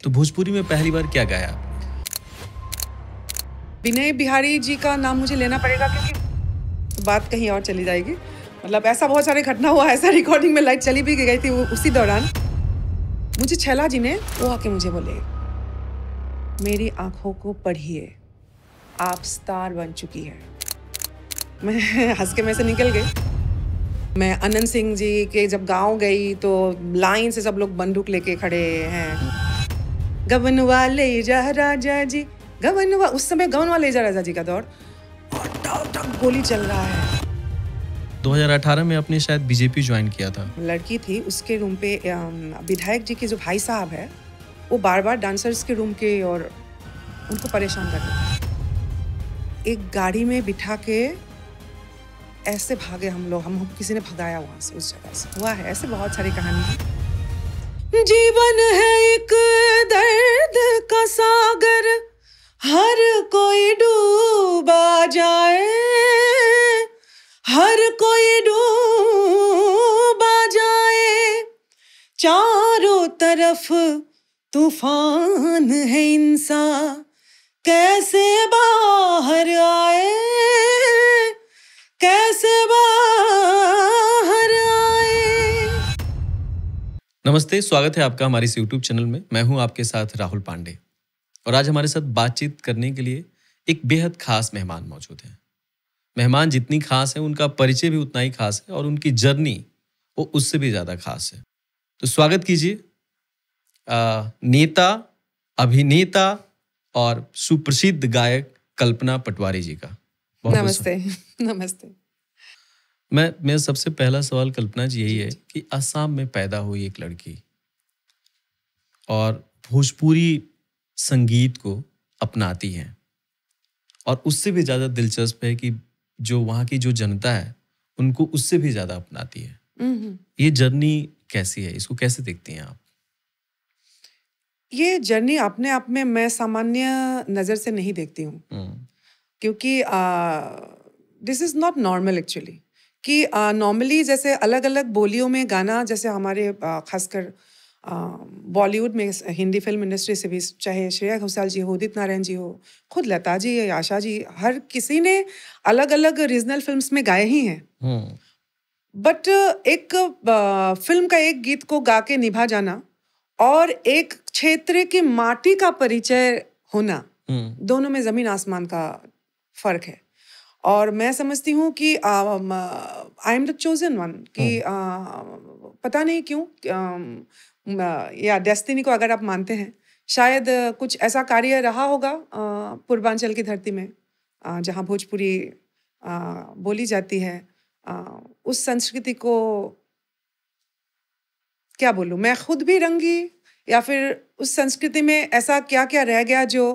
तो भोजपुरी में पहली बार क्या गाया आपने? विनय बिहारी जी का नाम मुझे लेना पड़ेगा क्योंकि बात कहीं और चली जाएगी। मतलब ऐसा बहुत सारे घटना हुआ, ऐसा रिकॉर्डिंग में लाइट चली भी गई थी उसी दौरान। मुझे छैला जी ने वो आके मुझे बोले, मेरी आंखों को पढ़िए, आप स्टार बन चुकी है। मैं हंस के में से निकल गई। मैं अनंत सिंह जी के जब गाँव गई तो लाइन से सब लोग बंदूक लेके खड़े हैं। गवन वाले जा राजा जी, उस समय गवन वाले जा राजा जी का दौर, और टक टक गोली चल रहा है। 2018 में आपने शायद बीजेपी ज्वाइन किया था। लड़की थी, उसके रूम पे विधायक जी के जो भाई साहब है वो बार बार डांसर्स के रूम के और उनको परेशान कर रहे थे। एक गाड़ी में बिठा के ऐसे भागे हम लोग, हम किसी ने भगाया वहां से, उस जगह से। हुआ है ऐसे बहुत सारी कहानी है। जीवन है एक दर्द का सागर, हर कोई डूबा जाए, हर कोई डूबा जाए, चारों तरफ तूफान है, इंसान कैसे बाहर आए, कैसे बाहर आए। नमस्ते, स्वागत है आपका हमारे इस YouTube चैनल में। मैं हूं आपके साथ राहुल पांडे और आज हमारे साथ बातचीत करने के लिए एक बेहद खास मेहमान मौजूद हैं। मेहमान जितनी खास है उनका परिचय भी उतना ही खास है और उनकी जर्नी वो उससे भी ज़्यादा खास है। तो स्वागत कीजिए नेता, अभिनेता और सुप्रसिद्ध गायक कल्पना पटवारी जी का। नमस्ते। नमस्ते। मैं सबसे पहला सवाल कल्पना जी यही है कि असम में पैदा हुई एक लड़की और भोजपुरी संगीत को अपनाती हैं और उससे भी ज़्यादा दिलचस्प है कि जो वहाँ की जो जनता है उनको उससे भी ज़्यादा अपनाती है। ये जर्नी कैसी है, इसको कैसे देखती हैं आप? ये जर्नी अपने आप में मैं सामान्य नज़र से नहीं देखती हूँ, क्योंकि this is not normal actually. कि नॉर्मली जैसे अलग अलग बोलियों में गाना, जैसे हमारे खासकर बॉलीवुड में, हिंदी फिल्म इंडस्ट्री से भी, चाहे श्रेया घोषाल जी हो, उदित नारायण जी हो, खुद लता जी या आशा जी, हर किसी ने अलग अलग रीजनल फिल्म्स में गाए ही हैं। बट एक फिल्म का एक गीत को गा के निभा जाना और एक क्षेत्र की माटी का परिचय होना, दोनों में जमीन आसमान का फर्क है। और मैं समझती हूँ कि I am the chosen one, कि पता नहीं क्यों, या डेस्टिनी को अगर आप मानते हैं, शायद कुछ ऐसा कार्य रहा होगा पूर्वांचल की धरती में, जहाँ भोजपुरी बोली जाती है। उस संस्कृति को क्या बोलूँ, मैं खुद भी रंगी, या फिर उस संस्कृति में ऐसा क्या क्या रह गया जो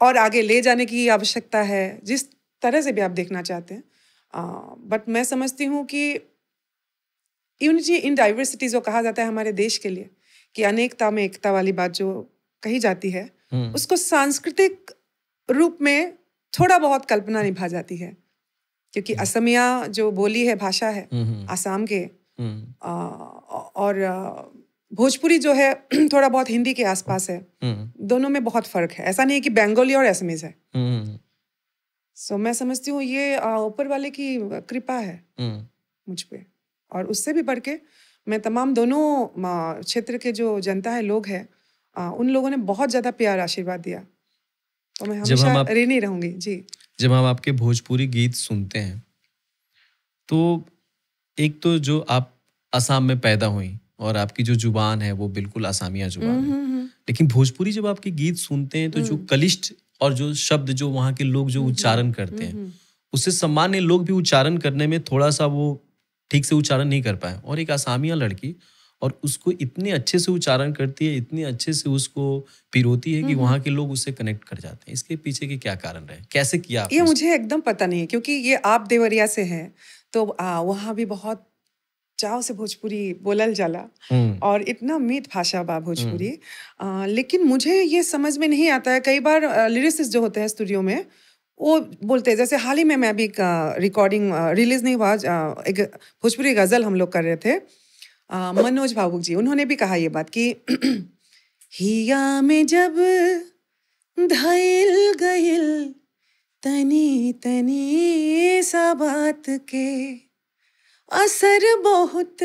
और आगे ले जाने की आवश्यकता है, जिस तरह से भी आप देखना चाहते हैं। बट मैं समझती हूँ कि यूनिटी इन डाइवर्सिटी जो कहा जाता है हमारे देश के लिए, कि अनेकता में एकता वाली बात जो कही जाती है, उसको सांस्कृतिक रूप में थोड़ा बहुत कल्पना निभा जाती है। क्योंकि असमिया जो बोली है, भाषा है आसाम के, और भोजपुरी जो है थोड़ा बहुत हिंदी के आसपास है। दोनों में बहुत फर्क है, ऐसा नहीं है कि बंगाली और असमीज है। सो मैं समझती हूँ ये ऊपर वाले की कृपा है मुझ पे, और उससे भी बढ़ के मैं तमाम दोनों क्षेत्र के जो जनता है, लोग हैं, उन लोगों ने बहुत ज्यादा प्यार आशीर्वाद दिया, तो मैं हमेशा ऋणी रहूंगी जी। जब हम आपके भोजपुरी गीत सुनते हैं तो एक तो जो आप असम में पैदा हुई और आपकी जो जुबान है वो बिल्कुल असामिया जुबान है, लेकिन भोजपुरी जब आपके गीत सुनते हैं तो जो कलिष्ठ और जो शब्द जो वहाँ के लोग जो उच्चारण करते हैं, उससे सामान्य लोग भी उच्चारण करने में थोड़ा सा वो ठीक से उच्चारण नहीं कर पाए, और एक असामिया लड़की और उसको इतने अच्छे से उच्चारण करती है, इतने अच्छे से उसको पिरोती है कि वहाँ के लोग उससे कनेक्ट कर जाते हैं। इसके पीछे के क्या कारण रहे, कैसे किया आपने? ये मुझे एकदम पता नहीं है, क्योंकि ये आप देवरिया से हैं, तो वहाँ भी बहुत चाव से भोजपुरी बोलल जाला और इतना मीठ भाषा बा भोजपुरी। लेकिन मुझे ये समझ में नहीं आता है, कई बार लिरिसिस्ट जो होते हैं स्टूडियो में वो बोलते हैं, जैसे हाल ही में मैं अभी रिकॉर्डिंग रिलीज नहीं हुआ, एक भोजपुरी गजल हम लोग कर रहे थे, मनोज भावुक जी, उन्होंने भी कहा ये बात कि हिया में जब धइल गइल तनी तनी सा बात के असर बहुत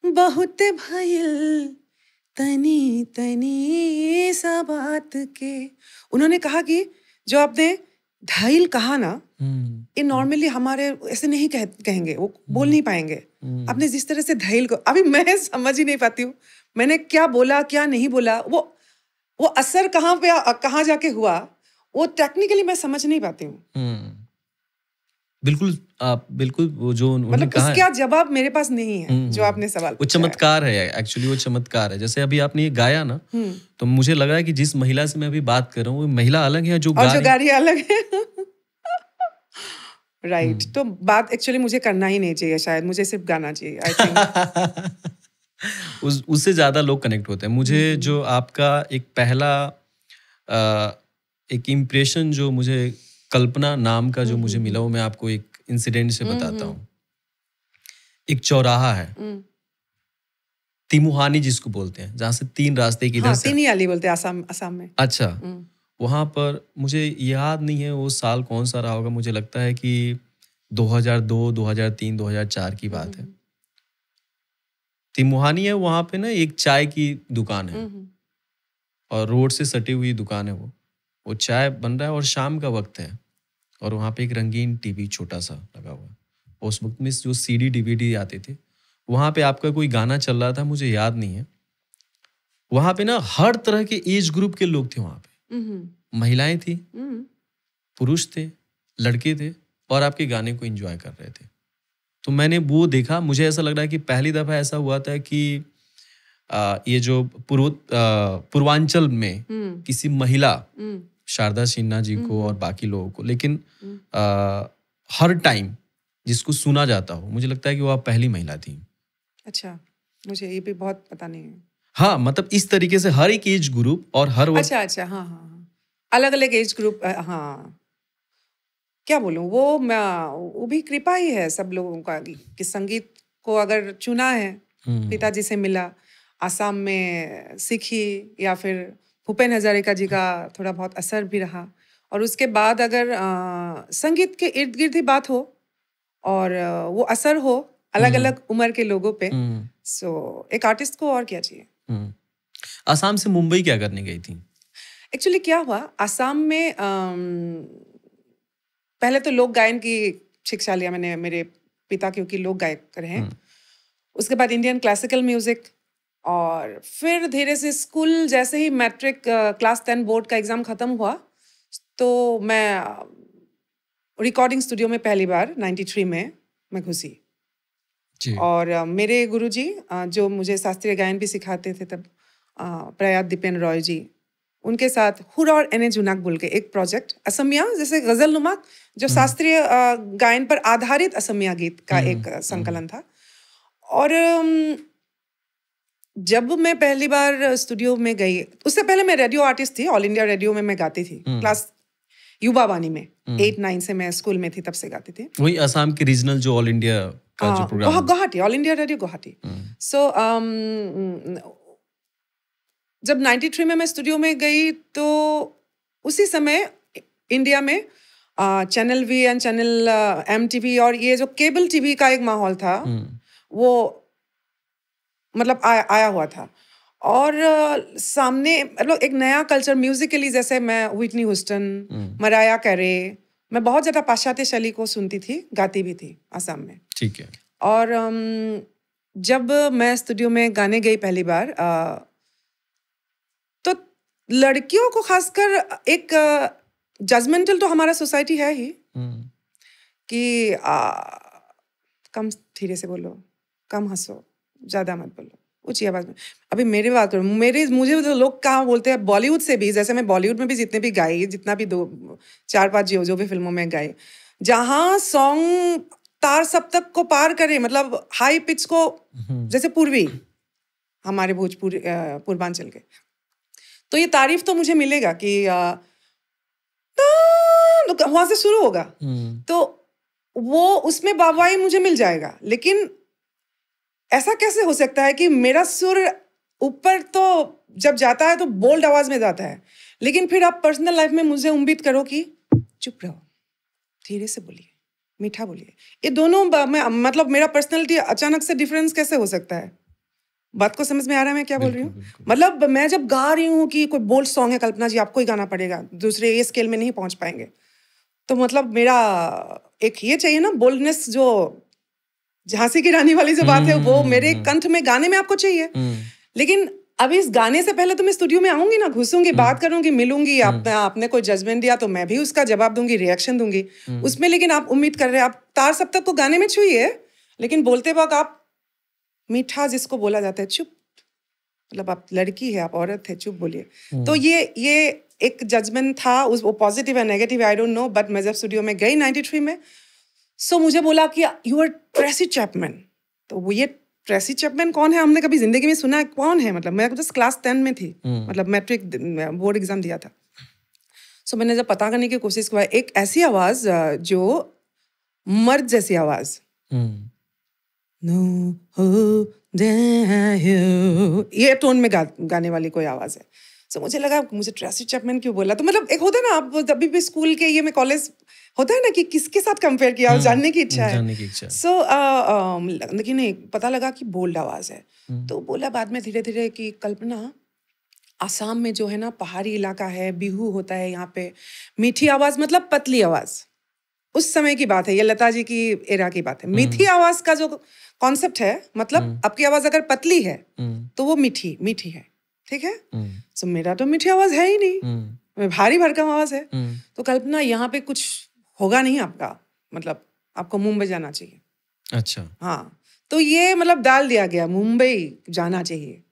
बहुत भइल तनी तनी सा बात के। उन्होंने कहा कि जो आपने धइल कहा ना, ये नॉर्मली हमारे ऐसे नहीं कहेंगे, वो बोल नहीं पाएंगे। आपने जिस तरह से धइल को, अभी मैं समझ ही नहीं पाती हूँ मैंने क्या बोला क्या नहीं बोला, वो असर कहाँ जाके हुआ, वो टेक्निकली मैं समझ नहीं पाती हूँ। बिल्कुल वो जो उन्होंने मतलब कहा उसका जवाब मेरे पास नहीं है जो आपने सवाल वो चमत्कार है एक्चुअली, वो चमत्कार है। जैसे अभी आपने ये गाया ना, तो मुझे लग रहा है कि जिस महिला से मैं अभी बात कर रहा हूँ वो महिला अलग है जो गा रही अलग है। राइट तो बात एक्चुअली मुझे करना ही नहीं चाहिए, शायद मुझे सिर्फ गाना चाहिए आई थिंक। उससे ज्यादा लोग कनेक्ट होते हैं। मुझे जो आपका एक पहला एक इम्प्रेशन जो मुझे कल्पना नाम का जो मुझे मिला, वो मैं आपको एक इंसिडेंट से बताता हूँ। एक चौराहा है तिमुहानी जिसको बोलते हैं, जहाँ से 3 रास्ते इधर से तिनियाली बोलते हैं असम में। अच्छा, वहाँ पर मुझे याद नहीं है वो साल कौन सा रहा होगा, मुझे लगता है कि 2002, 2003, 2004 की बात है। तिमुहानी है, वहाँ पे ना एक चाय की दुकान है और रोड से सटी हुई दुकान है। वो चाय बन रहा है और शाम का वक्त है और वहाँ पे एक रंगीन टीवी छोटा सा लगा हुआ है। उस वक्त में जो सीडी डीवीडी आते थे, वहाँ पे आपका कोई गाना चल रहा था, मुझे याद नहीं है। वहाँ पे ना हर तरह के एज ग्रुप के लोग थे वहाँ पे। महिलाएं थी, पुरुष थे, लड़के थे और आपके गाने को एंजॉय कर रहे थे। तो मैंने वो देखा, मुझे ऐसा लग रहा है कि पहली दफा ऐसा हुआ था कि ये जो पूर्वांचल में किसी महिला, शारदा सिन्हा जी को और बाकी लोगों को, लेकिन हर टाइम जिसको सुना जाता हो, मुझे लगता है कि वो आप पहली महिला थी। अच्छा, मुझे ये भी बहुत पता नहीं है। हाँ, मतलब इस तरीके से हर एक एज ग्रुप और हर वक्त। अच्छा, हाँ, अलग अलग एज ग्रुप। हाँ, क्या बोलूं, वो भी कृपा ही है सब लोगों का कि संगीत को अगर चुना है, पिताजी से मिला, आसाम में सीखी, या फिर भूपेन हजारिका जी का थोड़ा बहुत असर भी रहा, और उसके बाद अगर संगीत के इर्द गिर्द ही बात हो और वो असर हो अलग अलग उम्र के लोगों पे, सो एक आर्टिस्ट को और क्या चाहिए। आसाम से मुंबई क्या करने गई थी? एक्चुअली क्या हुआ, आसाम में पहले तो लोक गायन की शिक्षा लिया मैंने, मेरे पिता क्योंकि लोक गायक रहे हैं। उसके बाद इंडियन क्लासिकल म्यूजिक, और फिर धीरे से स्कूल जैसे ही मैट्रिक क्लास 10 बोर्ड का एग्जाम खत्म हुआ, तो मैं रिकॉर्डिंग स्टूडियो में पहली बार 93 में मैं घुसी। और मेरे गुरुजी जो मुझे शास्त्रीय गायन भी सिखाते थे तब, प्रयात दीपेन रॉय जी, उनके साथ हुर और एने जुनाक बोल के एक प्रोजेक्ट, असमिया जैसे गजल नुमा, जो शास्त्रीय गायन पर आधारित असमिया गीत का एक संकलन था। और जब मैं पहली बार स्टूडियो में गई, उससे पहले मैं रेडियो आर्टिस्ट थी, ऑल इंडिया रेडियो में मैं गाती थी। क्लास युवा वाणी में 8-9 से मैं स्कूल में थी, तब से गाती थी। वही असम के रीजनल जो ऑल इंडिया का जो प्रोग्राम, Guwahati, All India Radio Guwahati. So जब 93 में मैं स्टूडियो में गई, तो उसी समय इंडिया में channel V and channel MTV और ये जो केबल टीवी का एक माहौल था, वो मतलब आया हुआ था। और सामने मतलब एक नया कल्चर म्यूजिकली, जैसे मैं व्हिटनी ह्यूस्टन, मराया कैरे, मैं बहुत ज्यादा पाश्चात्य शैली को सुनती थी, गाती भी थी आसाम में। ठीक है। और जब मैं स्टूडियो में गाने गई पहली बार, तो लड़कियों को खासकर एक जजमेंटल तो हमारा सोसाइटी है ही कि कम धीरे से बोलो, कम हंसो, ज्यादा मत बोलो, ऊंची आवाज में। अभी मेरी बात करो, मुझे तो लोग कहाँ बोलते हैं, बॉलीवुड से भी, जैसे मैं बॉलीवुड में भी जितने भी गाई, जितना भी 4-5 जो भी फिल्मों में गाई, जहाँ सॉन्ग तार सप्तक को पार करे, मतलब हाई पिच को, जैसे पूर्वी हमारे भोजपुरी पूर्वांचल के, तो ये तारीफ तो मुझे मिलेगा कि वहां से शुरू होगा, तो वो उसमें वाहवाही मुझे मिल जाएगा। लेकिन ऐसा कैसे हो सकता है कि मेरा सुर ऊपर तो जब जाता है तो बोल्ड आवाज में जाता है, लेकिन फिर आप पर्सनल लाइफ में मुझे उम्मीद करो कि चुप रहो, धीरे से बोलिए, मीठा बोलिए। ये दोनों मतलब मेरा पर्सनैलिटी अचानक से डिफरेंस कैसे हो सकता है? बात को समझ में आ रहा है मैं क्या बोल रही हूँ? मतलब मैं जब गा रही हूँ कि कोई बोल्ड सॉन्ग है, कल्पना जी आपको ही गाना पड़ेगा, दूसरे ये स्केल में नहीं पहुंच पाएंगे, तो मतलब मेरा एक ये चाहिए ना बोल्डनेस, जो झांसी की रानी वाली जो बात है वो मेरे कंठ में गाने में आपको चाहिए। लेकिन अभी इस गाने से पहले तो मैं स्टूडियो में आऊंगी ना, घुसूंगी, बात करूंगी, मिलूंगी, आपने कोई जजमेंट दिया तो मैं भी उसका जवाब दूंगी, रिएक्शन दूंगी उसमें। लेकिन आप उम्मीद कर रहे हैं आप तार सप्तक को गाने में छुइए, लेकिन बोलते वक्त आप मीठा, जिसको बोला जाता है चुप, मतलब आप लड़की है, आप औरत है, चुप बोलिए। तो ये एक जजमेंट था, उस वो पॉजिटिव है negative I don't know, but मैं जब स्टूडियो में गई 93 में, सो मुझे बोला कि यू आर ट्रेसी चैपमैन। तो वो ये ट्रेसी चैपमैन कौन है, हमने कभी जिंदगी में सुना है, कौन है? मतलब मैं जस्ट क्लास 10 में थी, मतलब मैट्रिक बोर्ड एग्जाम दिया था। सो मैंने जब पता करने की कोशिश की, एक ऐसी आवाज जो मर्द जैसी आवाज, नो हो ये टोन में गाने वाली कोई आवाज है। सो मुझे लगा मुझे ट्रेसी चैपमैन क्यों बोला, तो मतलब एक होता है ना, आप अभी भी स्कूल के ये में कॉलेज होता है ना कि किसके साथ कंपेयर किया, जानने की इच्छा है। सो लेकिन नहीं, पता लगा कि बोल्ड आवाज है। तो बोला बाद में धीरे धीरे कि कल्पना, आसाम में जो है ना पहाड़ी इलाका है, बिहू होता है यहाँ पे, मीठी आवाज मतलब पतली आवाज, उस समय की बात है, ये लता जी की एरा की बात है। मीठी आवाज का जो कॉन्सेप्ट है, मतलब आपकी आवाज अगर पतली है तो वो मीठी मीठी है, ठीक है। सो मेरा तो मीठी आवाज है ही नहीं, भारी भरकम आवाज है। तो कल्पना, यहाँ पे कुछ होगा नहीं आपका, मतलब आपको मुंबई जाना चाहिए। अच्छा, हाँ, तो ये मतलब डाल दिया गया, मुंबई जाना चाहिए।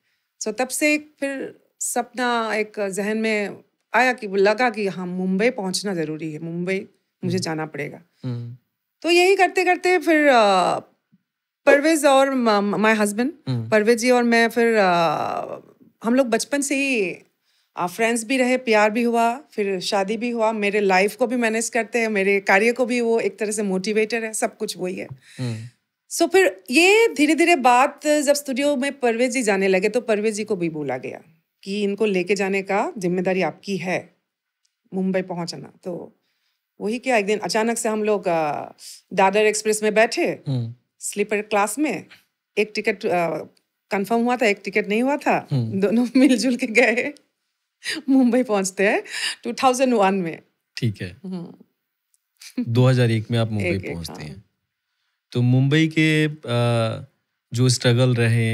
सो तब से फिर सपना एक जहन में आया कि लगा कि हाँ, मुंबई पहुंचना जरूरी है, मुंबई मुझे जाना पड़ेगा। तो यही करते करते फिर परवेज और माय हस्बैंड, परवेज जी और मैं, फिर हम लोग बचपन से ही फ्रेंड्स भी रहे, प्यार भी हुआ, फिर शादी भी हुआ। मेरे लाइफ को भी मैनेज करते हैं, मेरे कार्य को भी वो एक तरह से मोटिवेटर है, सब कुछ वही है। सो फिर ये धीरे धीरे बात जब स्टूडियो में परवेज जी जाने लगे, तो परवेज जी को भी बोला गया कि इनको लेके जाने का जिम्मेदारी आपकी है, मुंबई पहुंचना। तो वही क्या, एक दिन अचानक से हम लोग दादर एक्सप्रेस में बैठे, स्लीपर क्लास में, एक टिकट कंफर्म हुआ था, एक टिकट नहीं हुआ था, दोनों मिलजुल के गए, मुंबई पहुंचते हैं 2001 में। ठीक है। 2001 में आप मुंबई पहुंचते हैं। तो मुंबई के जो स्ट्रगल रहे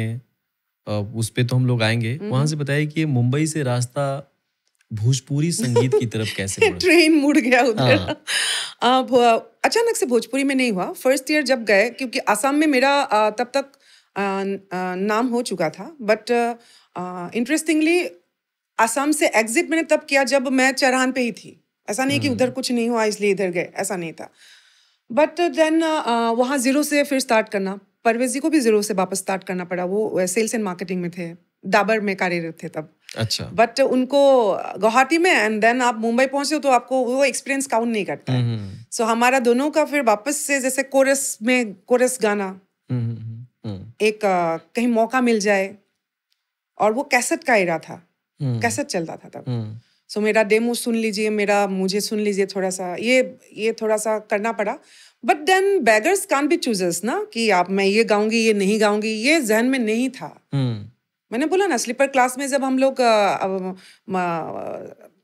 उस पे तो हम लोग आएंगे। वहां से बताइए कि मुंबई से रास्ता भोजपुरी संगीत की तरफ कैसे बढ़ा? ट्रेन मुड़ गया उधर। अचानक से भोजपुरी में नहीं हुआ। फर्स्ट ईयर जब गए, क्योंकि आसाम में मेरा तब तक नाम हो चुका था, बट इंटरेस्टिंगली आसाम से एग्जिट मैंने तब किया जब मैं चरहान पे ही थी। ऐसा नहीं कि उधर कुछ नहीं हुआ इसलिए इधर गए, ऐसा नहीं था। बट देन वहाँ जीरो से फिर स्टार्ट करना, परवेज जी को भी जीरो से वापस स्टार्ट करना पड़ा। वो सेल्स एंड मार्केटिंग में थे, डाबर में कार्यरत थे तब। अच्छा। बट उनको गुवाहाटी में, एंड देन आप मुंबई पहुंचे तो आपको वो एक्सपीरियंस काउंट नहीं करता है। सो हमारा दोनों का फिर वापस से जैसे कोरस गाना, एक कहीं मौका मिल जाए, और वो कैसेट का एरा था, कैसेट चलता था तब। सो मेरा डेमो सुन लीजिए, मुझे सुन लीजिए, थोड़ा सा ये थोड़ा सा करना पड़ा। But then beggars can't be choosers ना, कि आप मैं ये गाऊंगी ये नहीं गाऊंगी, ये जहन में नहीं था। मैंने बोला ना, स्लीपर क्लास में जब हम लोग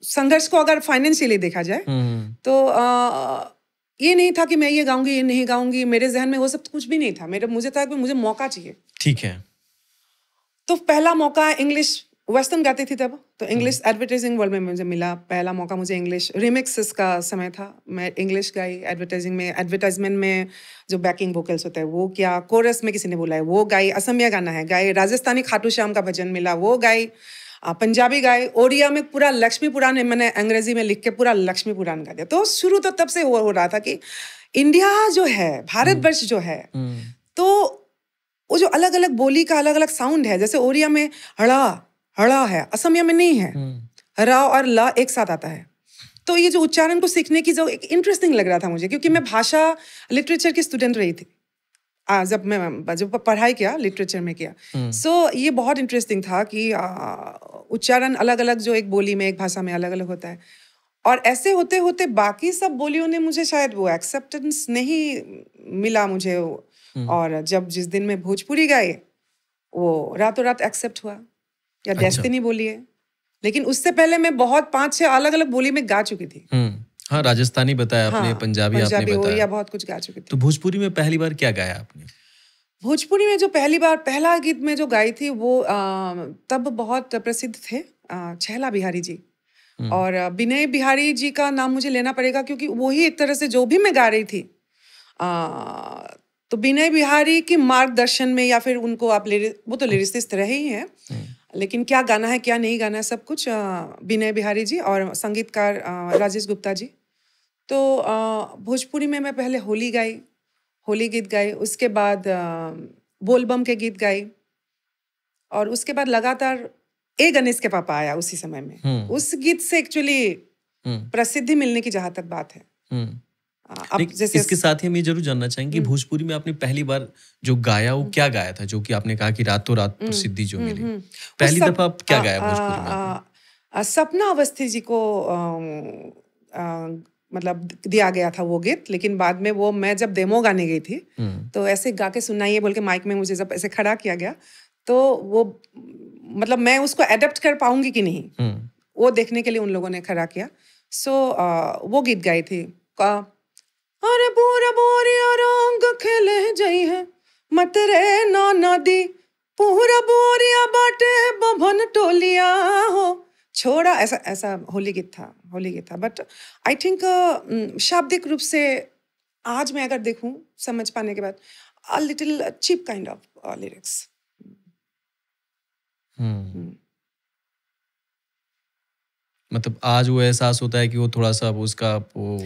संघर्ष को अगर फाइनेंशियली देखा जाए तो ये नहीं था कि मैं ये गाऊंगी ये नहीं गाऊंगी, मेरे जहन में वो सब कुछ भी नहीं था। मुझे था कि मुझे मौका चाहिए। ठीक है। तो पहला मौका इंग्लिश, वेस्टर्न गाती थी तब, तो इंग्लिश एडवर्टाइजिंग वर्ल्ड में मुझे मिला पहला मौका। मुझे इंग्लिश रिमिक्सेस का समय था, मैं इंग्लिश गाई एडवर्टाइजिंग में, एडवर्टाइजमेंट में जो बैकिंग वोकल्स होता है वो किया, कोरस में किसी ने बोला है वो गाई, असमिया गाना है गाई, राजस्थानी खाटू श्याम का भजन मिला वो गाई, पंजाबी गाई, ओडिया में पूरा लक्ष्मी पुराण मैंने अंग्रेजी में लिख के पूरा लक्ष्मी पुराण गा दिया। तो शुरू तो तब से हो रहा था कि इंडिया जो है, भारतवर्ष जो है, तो वो जो अलग अलग बोली का अलग अलग साउंड है, जैसे ओडिया में हड़ा है, असमिया में नहीं है, रा और ला एक साथ आता है। तो ये जो उच्चारण को सीखने की जो एक इंटरेस्टिंग लग रहा था मुझे, क्योंकि मैं भाषा लिटरेचर की स्टूडेंट रही थी। जब मैं जब पढ़ाई किया लिटरेचर में किया, सो ये बहुत इंटरेस्टिंग था कि उच्चारण अलग अलग जो एक बोली में एक भाषा में अलग अलग होता है, और ऐसे होते होते बाकी सब बोलियों ने मुझे शायद वो एक्सेप्टेंस नहीं मिला मुझे, और जब जिस दिन मैं भोजपुरी गाई वो रातों रात एक्सेप्ट हुआ, या डेस्टिनी बोलिए, लेकिन उससे पहले मैं बहुत 5-6 अलग अलग बोली में गा चुकी थी। हाँ, राजस्थानी बताया आपने, पंजाबी आपने बताया, ओडिया बहुत कुछ गा चुकी थी। तो भोजपुरी में पहली बार क्या गाया आपने? भोजपुरी में जो पहला गीत में जो गाई थी वो तब बहुत प्रसिद्ध थे छैला बिहारी जी, और विनय बिहारी जी का नाम मुझे लेना पड़ेगा क्योंकि वही एक तरह से जो भी मैं गा रही थी, तो विनय बिहारी की मार्गदर्शन में, या फिर उनको आप वो तो लिरिसिस्ट रहे ही हैं, लेकिन क्या गाना है क्या नहीं गाना है सब कुछ विनय बिहारी जी, और संगीतकार राजेश गुप्ता जी। तो भोजपुरी में मैं पहले होली गाई, होली गीत गाए, उसके बाद बोलबम के गीत गाए, और उसके बाद लगातार ए गणेश के पापा आया उसी समय में। उस गीत से एक्चुअली प्रसिद्धि मिलने की जहां तक बात है। अब जैसे इसके साथ ही हम ये जरूर जानना चाहेंगे कि भोजपुरी में आपने पहली बार जो गाया वो क्या गाया था, जो कि आपने कहा कि रातों रात प्रसिद्धि जो मिली, पहली दफा आप क्या गाया भोजपुरी में? सपना अवस्थी जी को मतलब दिया गया था वो गीत, लेकिन बाद में वो मैं जब डेमो गाने गई थी तो ऐसे गा के सुनाइए बोल के माइक में मुझे जब ऐसे खड़ा किया गया, तो वो मतलब मैं उसको एडेप्ट कर पाऊंगी कि नहीं, वो देखने के लिए उन लोगों ने खड़ा किया। सो वो गीत गाई थी, अरे पूरा बोरिया रंग खेले जाई है मत रे ना नदी, पूरा बोरिया बाटे बभन टोलिया हो छोड़ा, ऐसा होली गीत था। बट आई थिंक शाब्दिक रूप से आज मैं अगर देखूं समझ पाने के बाद a little cheap kind of lyrics. मतलब आज वो एहसास होता है कि वो थोड़ा सा उसका वो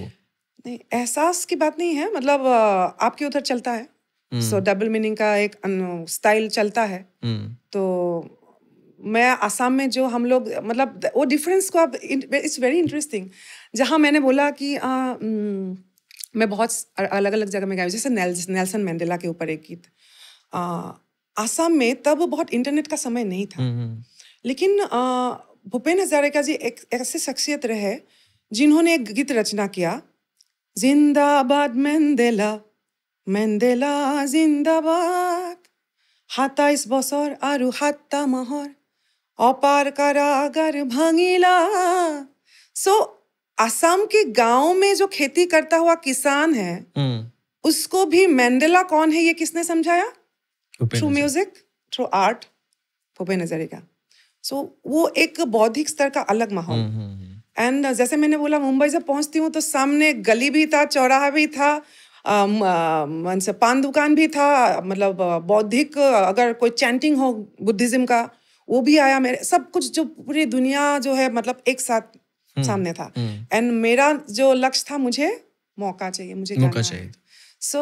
नहीं, एहसास की बात नहीं है, मतलब आपके उधर चलता है, सो डबल मीनिंग का एक स्टाइल चलता है, तो मैं आसाम में जो हम लोग मतलब वो डिफरेंस को आप, इट्स वेरी इंटरेस्टिंग। जहाँ मैंने बोला कि मैं बहुत अलग अलग जगह में गाई, जैसे नेल्सन मंडेला के ऊपर एक गीत, आसाम में तब बहुत इंटरनेट का समय नहीं था, लेकिन भूपेन हजारिका जी एक ऐसे शख्सियत रहे जिन्होंने एक गीत रचना किया, जिंदाबाद मंडेला मंडेला जिंदाबाद, 27 বছর आरु 7টা महर अपार कारागार भांगिला। सो असम के गांव में जो खेती करता हुआ किसान है, उसको भी मंडेला कौन है ये किसने समझाया? Through music, through art, Bhupen Hazarika. So वो एक बौद्धिक स्तर का अलग माहौल। एंड जैसे मैंने बोला, मुंबई जब पहुंचती हूँ तो सामने गली भी था, चौराहा भी था, पान दुकान भी था, मतलब बौद्धिक अगर कोई चैंटिंग हो बुद्धिज्म का वो भी आया, मेरे सब कुछ जो पूरी दुनिया जो है मतलब एक साथ सामने था। एंड मेरा जो लक्ष्य था, मुझे मौका चाहिए, मुझे मौका चाहिए। सो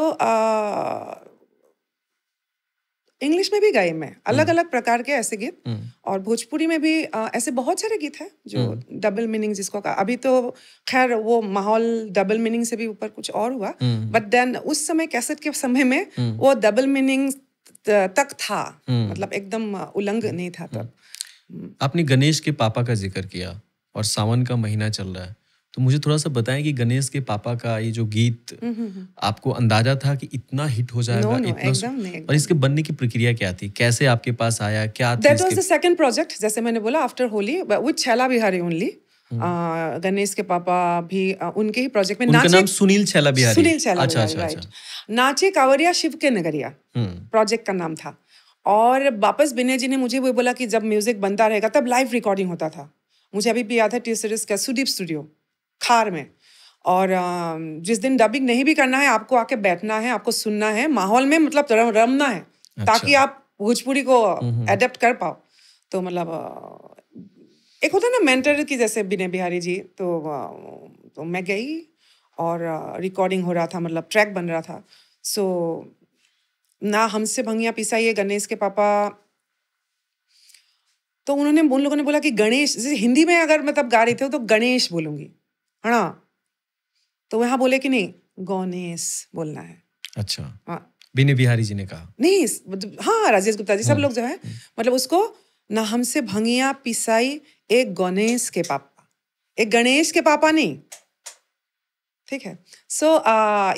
इंग्लिश में भी गाए मैं अलग अलग प्रकार के ऐसे गीत, और भोजपुरी में भी ऐसे बहुत सारे गीत हैं जो डबल मीनिंग जिसको कहा। अभी तो खैर वो माहौल डबल मीनिंग से भी ऊपर कुछ और हुआ, बट देन उस समय कैसेट के समय में वो डबल मीनिंग तक था, मतलब एकदम उलंघ नहीं था तब। आपने गणेश के पापा का जिक्र किया और सावन का महीना चल रहा है, तो मुझे थोड़ा सा बताएं कि गणेश के पापा का ये जो गीत आपको अंदाजा था कि इतना हिट हो जाएगा? एकदम। और इसके बनने की प्रक्रिया क्या थी, कैसे आपके पास आया, क्या थी? That was the second project, जैसे मैंने बोला, after Holi with Chhaila Bihari only. Ganesh के पापा भी उनके ही प्रोजेक्ट में, उनका नाम सुनील छैला बिहारी। सुनील छैला बिहारी, राइट। नाचे कांवरिया शिव के नगरिया प्रोजेक्ट का नाम था। और वापस विनय जी ने मुझे वो बोला कि जब म्यूजिक बनता रहेगा, तब लाइव रिकॉर्डिंग होता था, मुझे अभी भी याद है, टी सीरीज का सुदीप स्टूडियो खार में। और जिस दिन डबिंग नहीं भी करना है, आपको आके बैठना है, आपको सुनना है, माहौल में मतलब रमना है, ताकि आप भोजपुरी को एडेप्ट कर पाओ। तो मतलब एक होता है ना मेंटर की, जैसे विनय बिहारी जी, तो मैं गई और रिकॉर्डिंग हो रहा था, मतलब ट्रैक बन रहा था। सो ना हमसे भंगिया पिसाइए गणेश के पापा, तो उन लोगों ने बोला कि गणेश, जैसे हिंदी में अगर मतलब गा रही थे तो गणेश बोलूंगी, है ना, तो वहाँ बोले कि नहीं, गणेश बोलना है। अच्छा। हाँ, बिने बिहारी जी ने कहा। नहीं, हाँ, राजेश गुप्ता जी, सब लोग जो है, मतलब उसको ना हमसे भंगिया पिसाई एक गणेश के पापा, एक गणेश के पापा नहीं, ठीक है। सो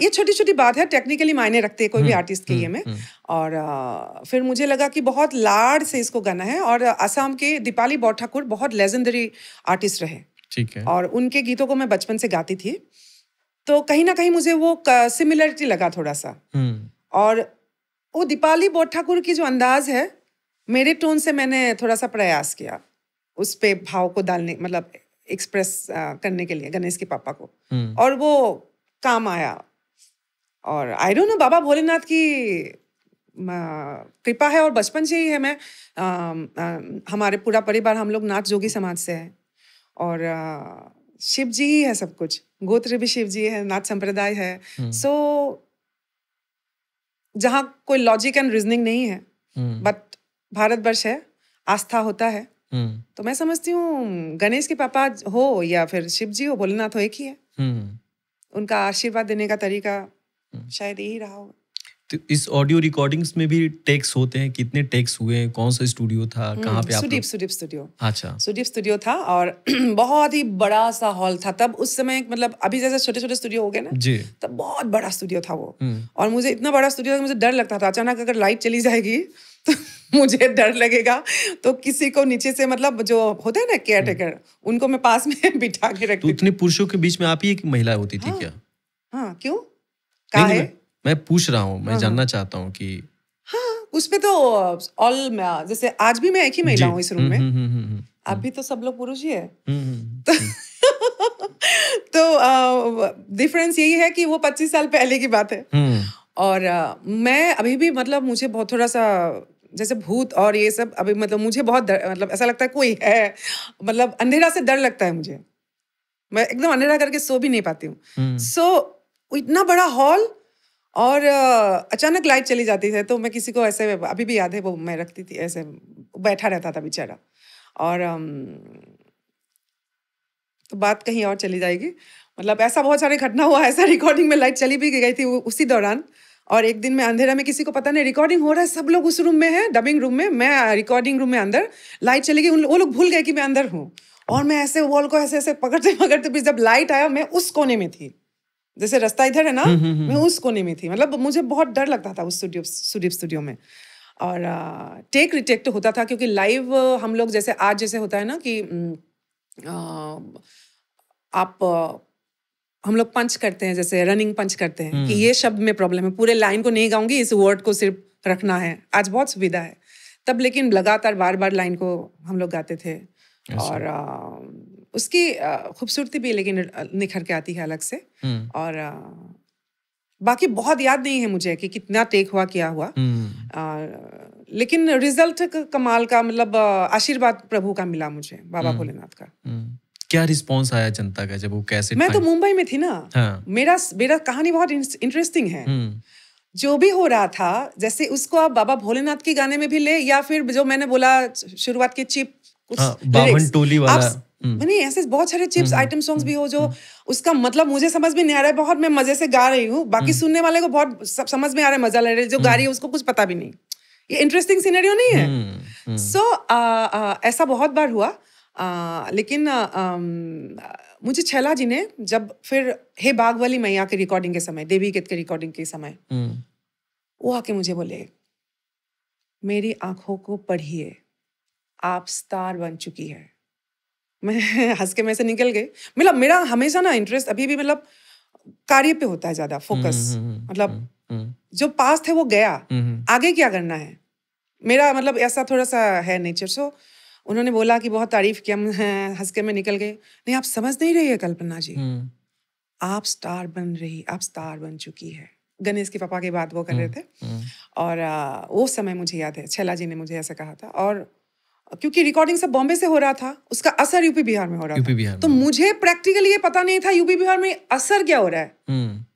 ये छोटी छोटी बात है, टेक्निकली मायने रखते हैं कोई भी आर्टिस्ट के ये में। और फिर मुझे लगा कि बहुत लाड से इसको गाना है। और असम के दीपाली बौठाकुर बहुत लेजेंडरी आर्टिस्ट रहे, ठीक है, और उनके गीतों को मैं बचपन से गाती थी, तो कहीं ना कहीं मुझे वो सिमिलरिटी लगा थोड़ा सा। और वो दीपाली बौठाकुर की जो अंदाज है, मेरे टोन से मैंने थोड़ा सा प्रयास किया उस पे भाव को डालने, मतलब एक्सप्रेस करने के लिए गणेश के पापा को, और वो काम आया। और आई डोंट नो, बाबा भोलेनाथ की कृपा है, और बचपन से ही है। मैं हमारे पूरा परिवार, हम लोग नाथ जोगी समाज से है, और शिव जी ही है सब कुछ, गोत्र भी शिव जी है, नाथ संप्रदाय है। सो जहाँ कोई लॉजिक एंड रीजनिंग नहीं है, बट भारतवर्ष है, आस्था होता है, तो मैं समझती हूँ गणेश के पापा हो या फिर शिव जी हो, भोलेनाथ हो, एक ही है। उनका आशीर्वाद देने का तरीका शायद यही रहा होगा। तो इस ऑडियो रिकॉर्डिंग्स में भी टेक्स होते हैं? कितने टेक्स हुए? कौन सा स्टूडियो था? कहाँ पे आप? सुदीप स्टूडियो। अच्छा, सुदीप स्टूडियो था, और बहुत ही बड़ा सा हॉल था तब उस समय। मतलब अभी जैसे छोटे छोटे स्टूडियो हो गए ना जी, तब बहुत बड़ा स्टूडियो था वो। और मुझे इतना बड़ा स्टूडियो था कि मुझे डर लगता था, अचानक अगर लाइट चली जाएगी तो मुझे डर लगेगा। तो किसी को नीचे से, मतलब जो होता है ना केयर टेकर, उनको मैं पास में बिठा के रखती। तो इतने पुरुषों के बीच में आप ही एक महिला होती थी क्या? हाँ, क्यों? नहीं, मैं पूछ रहा हूँ, मैं जानना चाहता हूँ कि हाँ, उसमें तो ऑल, जैसे आज भी मैं एक ही महिला हूँ इस रूम में, अभी तो सब लोग पुरुष ही है। तो डिफरेंस यही है कि वो 25 साल पहले की बात है। और मैं अभी भी, मतलब मुझे बहुत थोड़ा सा जैसे भूत और ये सब, अभी मतलब मुझे बहुत मतलब ऐसा लगता है कोई है, मतलब अंधेरा से डर लगता है मुझे, मैं एकदम अंधेरा करके सो भी नहीं पाती हूँ। सो इतना बड़ा हॉल, और अचानक लाइट चली जाती है, तो मैं किसी को ऐसे, अभी भी याद है वो, मैं रखती थी ऐसे, बैठा रहता था बेचारा। और तो बात कहीं और चली जाएगी, मतलब ऐसा बहुत सारे घटना हुआ, ऐसा रिकॉर्डिंग में लाइट चली भी गई थी उसी दौरान। और एक दिन में अंधेरा में, किसी को पता नहीं रिकॉर्डिंग हो रहा है, सब लोग उस रूम में है, डबिंग रूम में, मैं रिकॉर्डिंग रूम में अंदर, लाइट चली गई, वो लोग भूल गए कि मैं अंदर हूँ, और मैं ऐसे वॉल को ऐसे ऐसे पकड़ते पकड़ते, फिर जब लाइट आया मैं उस कोने में थी, जैसे रास्ता इधर है ना, मैं उस कोने में थी। मतलब मुझे बहुत डर लगता था उस सुदीप स्टूडियो में। और टेक रिटेक तो होता था, क्योंकि लाइव हम लोग जैसे आज जैसे होता है ना कि आप हम लोग पंच करते हैं, जैसे रनिंग पंच करते हैं कि ये शब्द में प्रॉब्लम है, पूरे लाइन को नहीं गाऊंगी, इस वर्ड को सिर्फ रखना है। आज बहुत सुविधा है, तब लेकिन लगातार बार बार लाइन को हम लोग गाते थे। और उसकी खूबसूरती भी लेकिन निखर के आती है अलग से। और बाकी बहुत याद नहीं है मुझे कि कितना टेक हुआ, क्या हुआ, लेकिन रिजल्ट कमाल का, मतलब आशीर्वाद प्रभु का मिला मुझे, बाबा भोलेनाथ का। क्या रिस्पॉन्स आया जनता का जब वो कैसे? मैं तो मुंबई में थी ना। हाँ। मेरा कहानी बहुत इंटरेस्टिंग है। जो भी हो रहा था, जैसे उसको आप बाबा भोलेनाथ के गाने में भी ले, या फिर जो मैंने बोला शुरुआत के चिप, बावन टोली वाला, मैंने ऐसे बहुत सारे चिप्स आइटम सॉन्ग्स भी हो जो उसका मतलब मुझे समझ में नहीं आ रहा है, बहुत मैं मजे से गा रही हूँ, बाकी सुनने वाले को बहुत समझ में आ रहा है, मजा ले रहे हैं, जो गा रही है उसको कुछ पता भी नहीं। ये इंटरेस्टिंग सिनेरियो नहीं है? सो ऐसा बहुत बार हुआ। लेकिन मुझे छैला जी ने जब फिर हे बाग वाली मैया के रिकॉर्डिंग के समय, देवी गीत के रिकॉर्डिंग के समय, वो आके मुझे बोले, मेरी आंखों को पढ़िए, आप स्टार बन चुकी है। मैं हंस के में से निकल गई। मतलब मेरा हमेशा ना इंटरेस्ट अभी भी, मतलब कार्य पे होता है ज्यादा फोकस। मतलब जो पास्ट है वो गया, आगे क्या करना है, मेरा मतलब ऐसा थोड़ा सा है नेचर। सो उन्होंने बोला कि बहुत तारीफ किया, हंस के में निकल गए। नहीं, आप समझ नहीं रही है कल्पना जी, आप स्टार बन चुकी है। गणेश के पापा के बाद वो कर रहे थे। और वो समय मुझे याद है, छैला जी ने मुझे ऐसा कहा था। और क्योंकि रिकॉर्डिंग सब बॉम्बे से हो रहा था, उसका असर यूपी बिहार में हो रहा था, तो मुझे प्रैक्टिकली ये पता नहीं था यूपी बिहार में असर क्या हो रहा है।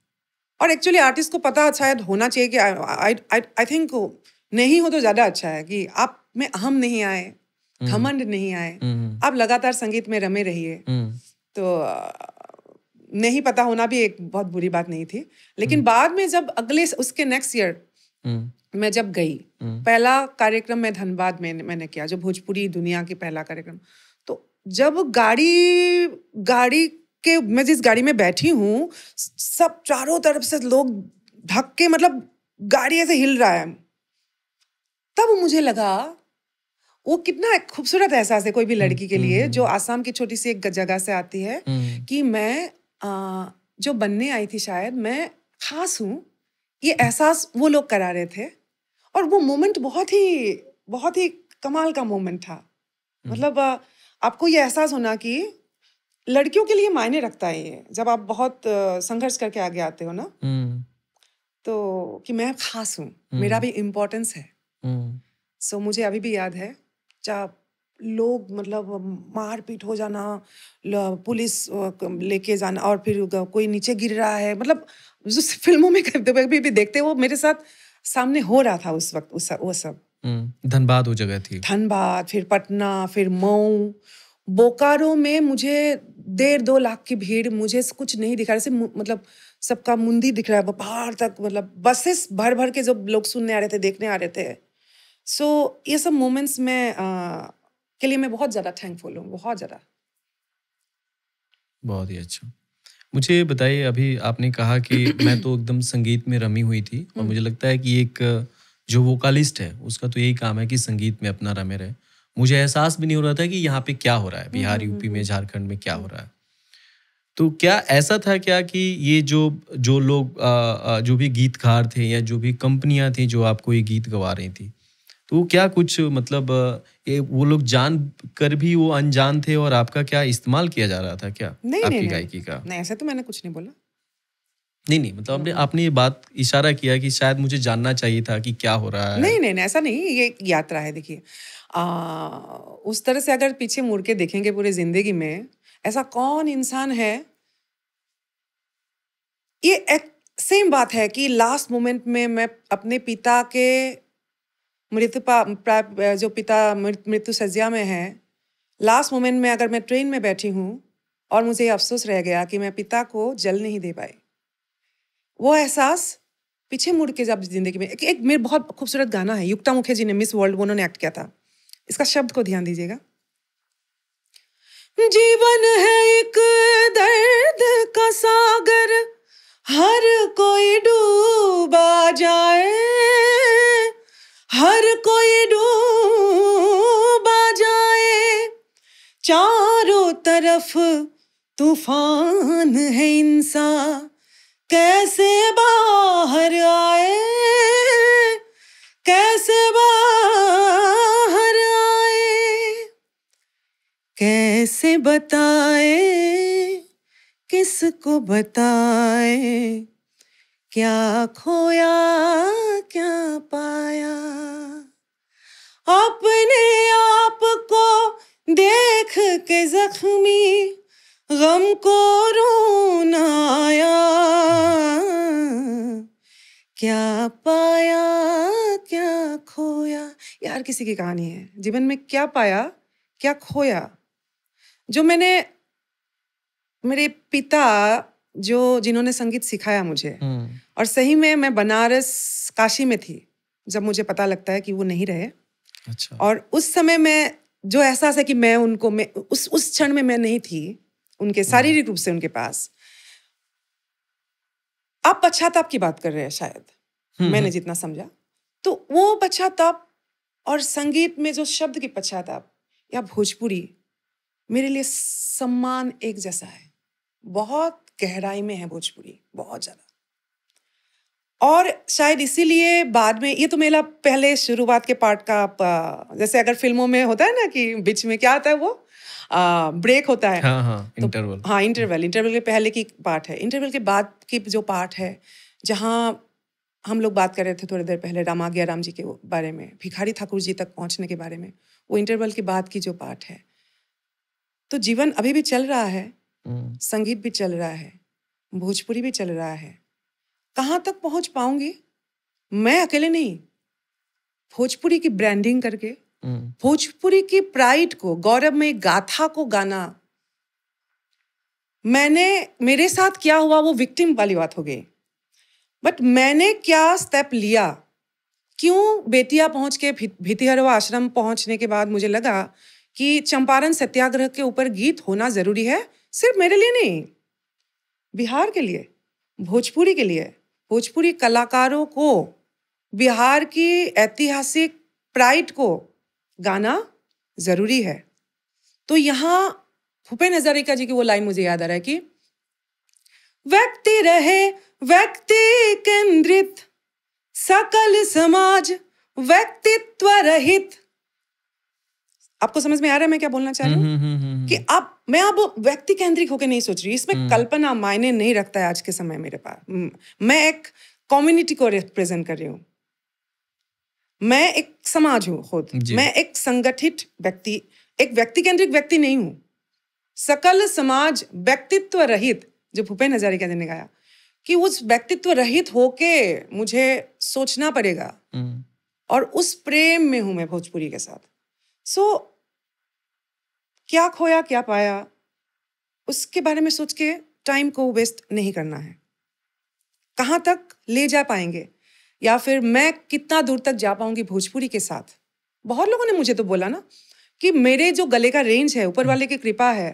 और एक्चुअली आर्टिस्ट को पता शायद होना चाहिए कि आई थिंक नहीं हो तो ज्यादा अच्छा है, कि आप में अहम नहीं आए, घमंड नहीं आए, आप लगातार संगीत में रमे रहिए। तो नहीं पता होना भी एक बहुत बुरी बात नहीं थी। लेकिन बाद में जब अगले उसके नेक्स्ट ईयर मैं जब गई, पहला कार्यक्रम मैं धनबाद में मैंने किया, जो भोजपुरी दुनिया की पहला कार्यक्रम। तो जब गाड़ी के मैं जिस गाड़ी में बैठी हूँ, सब चारों तरफ से लोग धक्के, मतलब गाड़ी ऐसे हिल रहा है, तब मुझे लगा वो कितना एक खूबसूरत एहसास है कोई भी लड़की के लिए जो आसाम की छोटी सी एक जगह से आती है कि मैं जो बनने आई थी, शायद मैं खास हूँ। ये एहसास वो लोग करा रहे थे और वो मोमेंट बहुत ही कमाल का मोमेंट था। मतलब आपको ये एहसास होना कि लड़कियों के लिए मायने रखता है ये, जब आप बहुत संघर्ष करके आगे आते हो ना, तो कि मैं खास हूँ, मेरा भी इम्पोर्टेंस है। सो मुझे अभी भी याद है जब लोग मतलब मारपीट हो जाना, पुलिस लेके जाना और फिर कोई नीचे गिर रहा है, मतलब जो फिल्मों में करते हुए भी देखते, वो मेरे साथ सामने हो रहा था उस वक्त। वो सब धनबाद वो जगह थी, धनबाद, फिर पटना, फिर मऊ, बोकारो में मुझे 1.5-2 लाख की भीड़, मुझे कुछ नहीं दिखा रहा, मतलब सबका मुंदी दिख रहा है बाहर तक, मतलब बसेस भर भर के जो लोग सुनने आ रहे थे, देखने आ रहे थे। सो ये सब मोमेंट्स में के लिए मैं बहुत ज़्यादा थैंकफुल हूँ, बहुत ज़्यादा। बहुत ही अच्छा। मुझे बताइए, अभी आपने कहा कि मैं तो एकदम संगीत में रमी हुई थी और मुझे लगता है कि एक जो वोकालिस्ट है उसका तो यही काम है कि संगीत में अपना रमे रहे। मुझे एहसास भी नहीं हो रहा था कि यहाँ पे क्या हो रहा है, बिहार, यूपी में, झारखंड में क्या हो रहा है। तो क्या ऐसा था क्या कि ये जो लोग जो भी गीतकार थे या जो भी कंपनियां थी जो आपको ये गीत गवा रही थी, तो क्या कुछ मतलब वो लोग जान कर भी वो अनजान थे और आपका क्या इस्तेमाल किया जा रहा था क्या आपकी गायकी का? नहीं, ऐसा तो मैंने कुछ नहीं बोला। नहीं, मतलब आपने ये बात इशारा किया कि शायद मुझे जानना चाहिए था कि क्या हो रहा है। नहीं, ऐसा नहीं, ये एक यात्रा है। देखिए, उस तरह से अगर पीछे मुड़ के देखेंगे पूरी जिंदगी में, ऐसा कौन इंसान है, ये एक सेम बात है कि लास्ट मोमेंट में मैं अपने पिता के जो पिता मृत्यु सज्जा में है, लास्ट मोमेंट में अगर मैं ट्रेन में बैठी हूँ और मुझे ये अफसोस रह गया कि मैं पिता को जल नहीं दे पाई, वो एहसास पीछे मुड़ के जब जिंदगी में एक मेरे बहुत खूबसूरत गाना है, युक्ता मुखर्जी ने, मिस वर्ल्ड, उन्होंने एक्ट किया था। इसका शब्द को ध्यान दीजिएगा। जीवन है एक दर्द का सागर, हर कोई डूबा जाए, हर कोई डूबा जाए, चारों तरफ तूफान है, इंसान कैसे बाहर आए, कैसे बाहर आए, कैसे बताए, किसको बताए, क्या खोया क्या पाया, अपने आप को देख के जख्मी गम को रोना आया, क्या पाया क्या खोया। यार किसी की कहानी है, जीवन में क्या पाया क्या खोया। जो मैंने, मेरे पिता जिन्होंने संगीत सिखाया मुझे, और सही में मैं बनारस काशी में थी जब मुझे पता लगता है कि वो नहीं रहे। अच्छा। और उस समय में जो एहसास है कि मैं उस क्षण में मैं नहीं थी उनके शारीरिक रूप से उनके पास। आप पश्चाताप की बात कर रहे हैं शायद, मैंने जितना समझा, तो वो पश्चाताप और संगीत में जो शब्द की पश्चाताप या भोजपुरी मेरे लिए सम्मान एक जैसा है। बहुत गहराई में है भोजपुरी, बहुत ज्यादा। और शायद इसीलिए बाद में, ये तो मेरा पहले शुरुआत के पार्ट का, जैसे अगर फिल्मों में होता है ना कि बीच में क्या आता है, वो ब्रेक होता है। हाँ, इंटरवल। हाँ, इंटरवल के पहले की पार्ट है। इंटरवल के बाद की जो पार्ट है, जहाँ हम लोग बात कर रहे थे थोड़ी देर पहले रामाज्ञा राम जी के बारे में, भिखारी ठाकुर जी तक पहुंचने के बारे में, वो इंटरवल के बाद की जो पार्ट है। तो जीवन अभी भी चल रहा है, संगीत भी चल रहा है, भोजपुरी भी चल रहा है। कहाँ तक पहुंच पाऊंगी मैं अकेले नहीं, भोजपुरी की ब्रांडिंग करके, भोजपुरी की प्राइड को, गौरवमयी गाथा को गाना। मेरे साथ क्या हुआ वो विक्टिम वाली बात हो गई, बट मैंने क्या स्टेप लिया क्यों बेतिया पहुंच के भितिहरवा आश्रम पहुंचने के बाद मुझे लगा कि चंपारण सत्याग्रह के ऊपर गीत होना जरूरी है, सिर्फ मेरे लिए नहीं, बिहार के लिए, भोजपुरी के लिए, भोजपुरी कलाकारों को, बिहार की ऐतिहासिक प्राइड को गाना जरूरी है। तो यहाँ भूपेन हजारिका जी की वो लाइन मुझे याद आ रहा है कि व्यक्ति रहे व्यक्ति केंद्रित, सकल समाज व्यक्तित्व रहित। आपको समझ में आ रहा है मैं क्या बोलना चाह रही हूँ? कि मैं अब व्यक्ति केंद्रित होकर नहीं सोच रही, इसमें कल्पना मायने नहीं रखता है आज के समय मेरे पास। मैं एक कम्युनिटी को रिप्रेजेंट कर रही हूँ, मैं एक समाज हूँ खुद, मैं एक संगठित व्यक्ति, एक व्यक्ति केंद्रित व्यक्ति नहीं हूँ। सकल समाज व्यक्तित्व रहित, जो भूपेन हजारिका जी ने गाया, कि उस व्यक्तित्व रहित होके मुझे सोचना पड़ेगा, और उस प्रेम में हूं मैं भोजपुरी के साथ। क्या खोया क्या पाया, उसके बारे में सोच के टाइम को वेस्ट नहीं करना है। कहाँ तक ले जा पाएंगे, या फिर मैं कितना दूर तक जा पाऊंगी भोजपुरी के साथ। बहुत लोगों ने मुझे तो बोला ना कि मेरे जो गले का रेंज है, ऊपर वाले की कृपा है।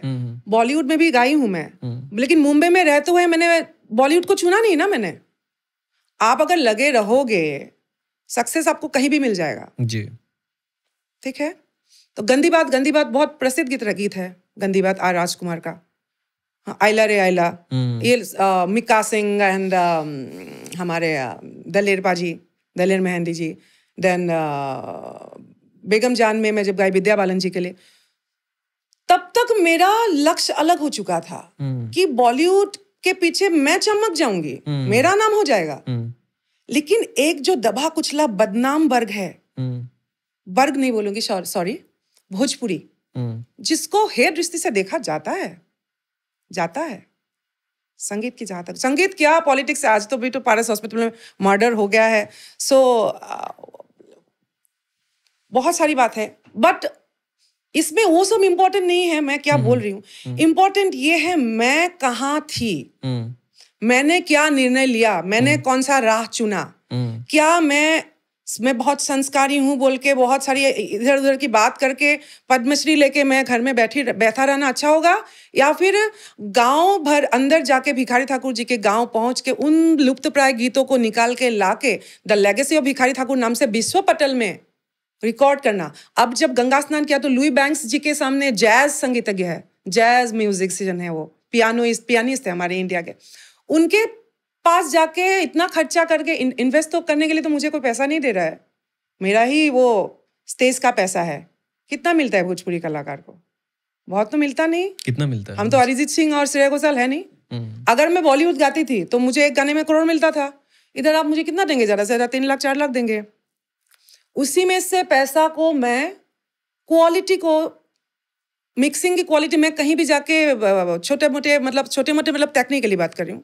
बॉलीवुड में भी गाई हूं मैं, लेकिन मुंबई में रहते हुए मैंने बॉलीवुड को छूना नहीं ना मैंने। आप अगर लगे रहोगे, सक्सेस आपको कहीं भी मिल जाएगा जी। ठीक है। तो गंदी बात बहुत प्रसिद्ध गीत है, गंदी बात आर राजकुमार का, आइला रे आइला, ये मिक्का सिंह एंड हमारे दलेर पाजी, दलेर मेहंदी जी, देन बेगम जान में मैं जब गाई विद्या बालन जी के लिए, तब तक मेरा लक्ष्य अलग हो चुका था कि बॉलीवुड के पीछे मैं चमक जाऊंगी, मेरा नाम हो जाएगा। लेकिन एक जो दबा कुचला बदनाम वर्ग है, वर्ग नहीं बोलूंगी, सॉरी, भोजपुरी, जिसको हेय दृष्टि से देखा जाता है संगीत की, जहां तक संगीत क्या पॉलिटिक्स, आज तो भी तो पारस हॉस्पिटल में मर्डर हो गया है। बहुत सारी बात है, बट इसमें वो सब इम्पोर्टेंट नहीं है मैं क्या बोल रही हूँ। इम्पोर्टेंट ये है मैं कहाँ थी, मैंने क्या निर्णय लिया, मैंने कौन सा राह चुना। क्या मैं बहुत संस्कारी हूँ बोल के बहुत सारी इधर उधर की बात करके पद्मश्री लेके मैं घर में बैठा रहना अच्छा होगा, या फिर गांव भर अंदर जाके भिखारी ठाकुर जी के गांव पहुंच के उन लुप्त प्राय गीतों को निकाल के लाके the legacy of Bhikhari Thakur नाम से विश्व पटल में रिकॉर्ड करना। अब जब गंगा स्नान किया तो लुई बैंक्स जी के सामने जैज संगीतज्ञ है, जैज म्यूजिशियन है, वो पियानिस्ट है हमारे इंडिया के, उनके पास जाके इतना खर्चा करके इन्वेस्ट तो करने के लिए तो मुझे कोई पैसा नहीं दे रहा है, मेरा ही वो स्टेज का पैसा है। कितना मिलता है भोजपुरी कलाकार को? बहुत तो मिलता नहीं। कितना मिलता है? हम तो अरिजीत सिंह और श्रेया घोषाल है नहीं। अगर मैं बॉलीवुड गाती थी तो मुझे एक गाने में करोड़ मिलता था, इधर आप मुझे कितना देंगे? ज्यादा से ज्यादा 3 लाख 4 लाख देंगे। उसी में से पैसा को मैं क्वालिटी को, मिक्सिंग की क्वालिटी, मैं कहीं भी जाके छोटे मोटे मतलब टेक्निकली बात कर रही हूँ,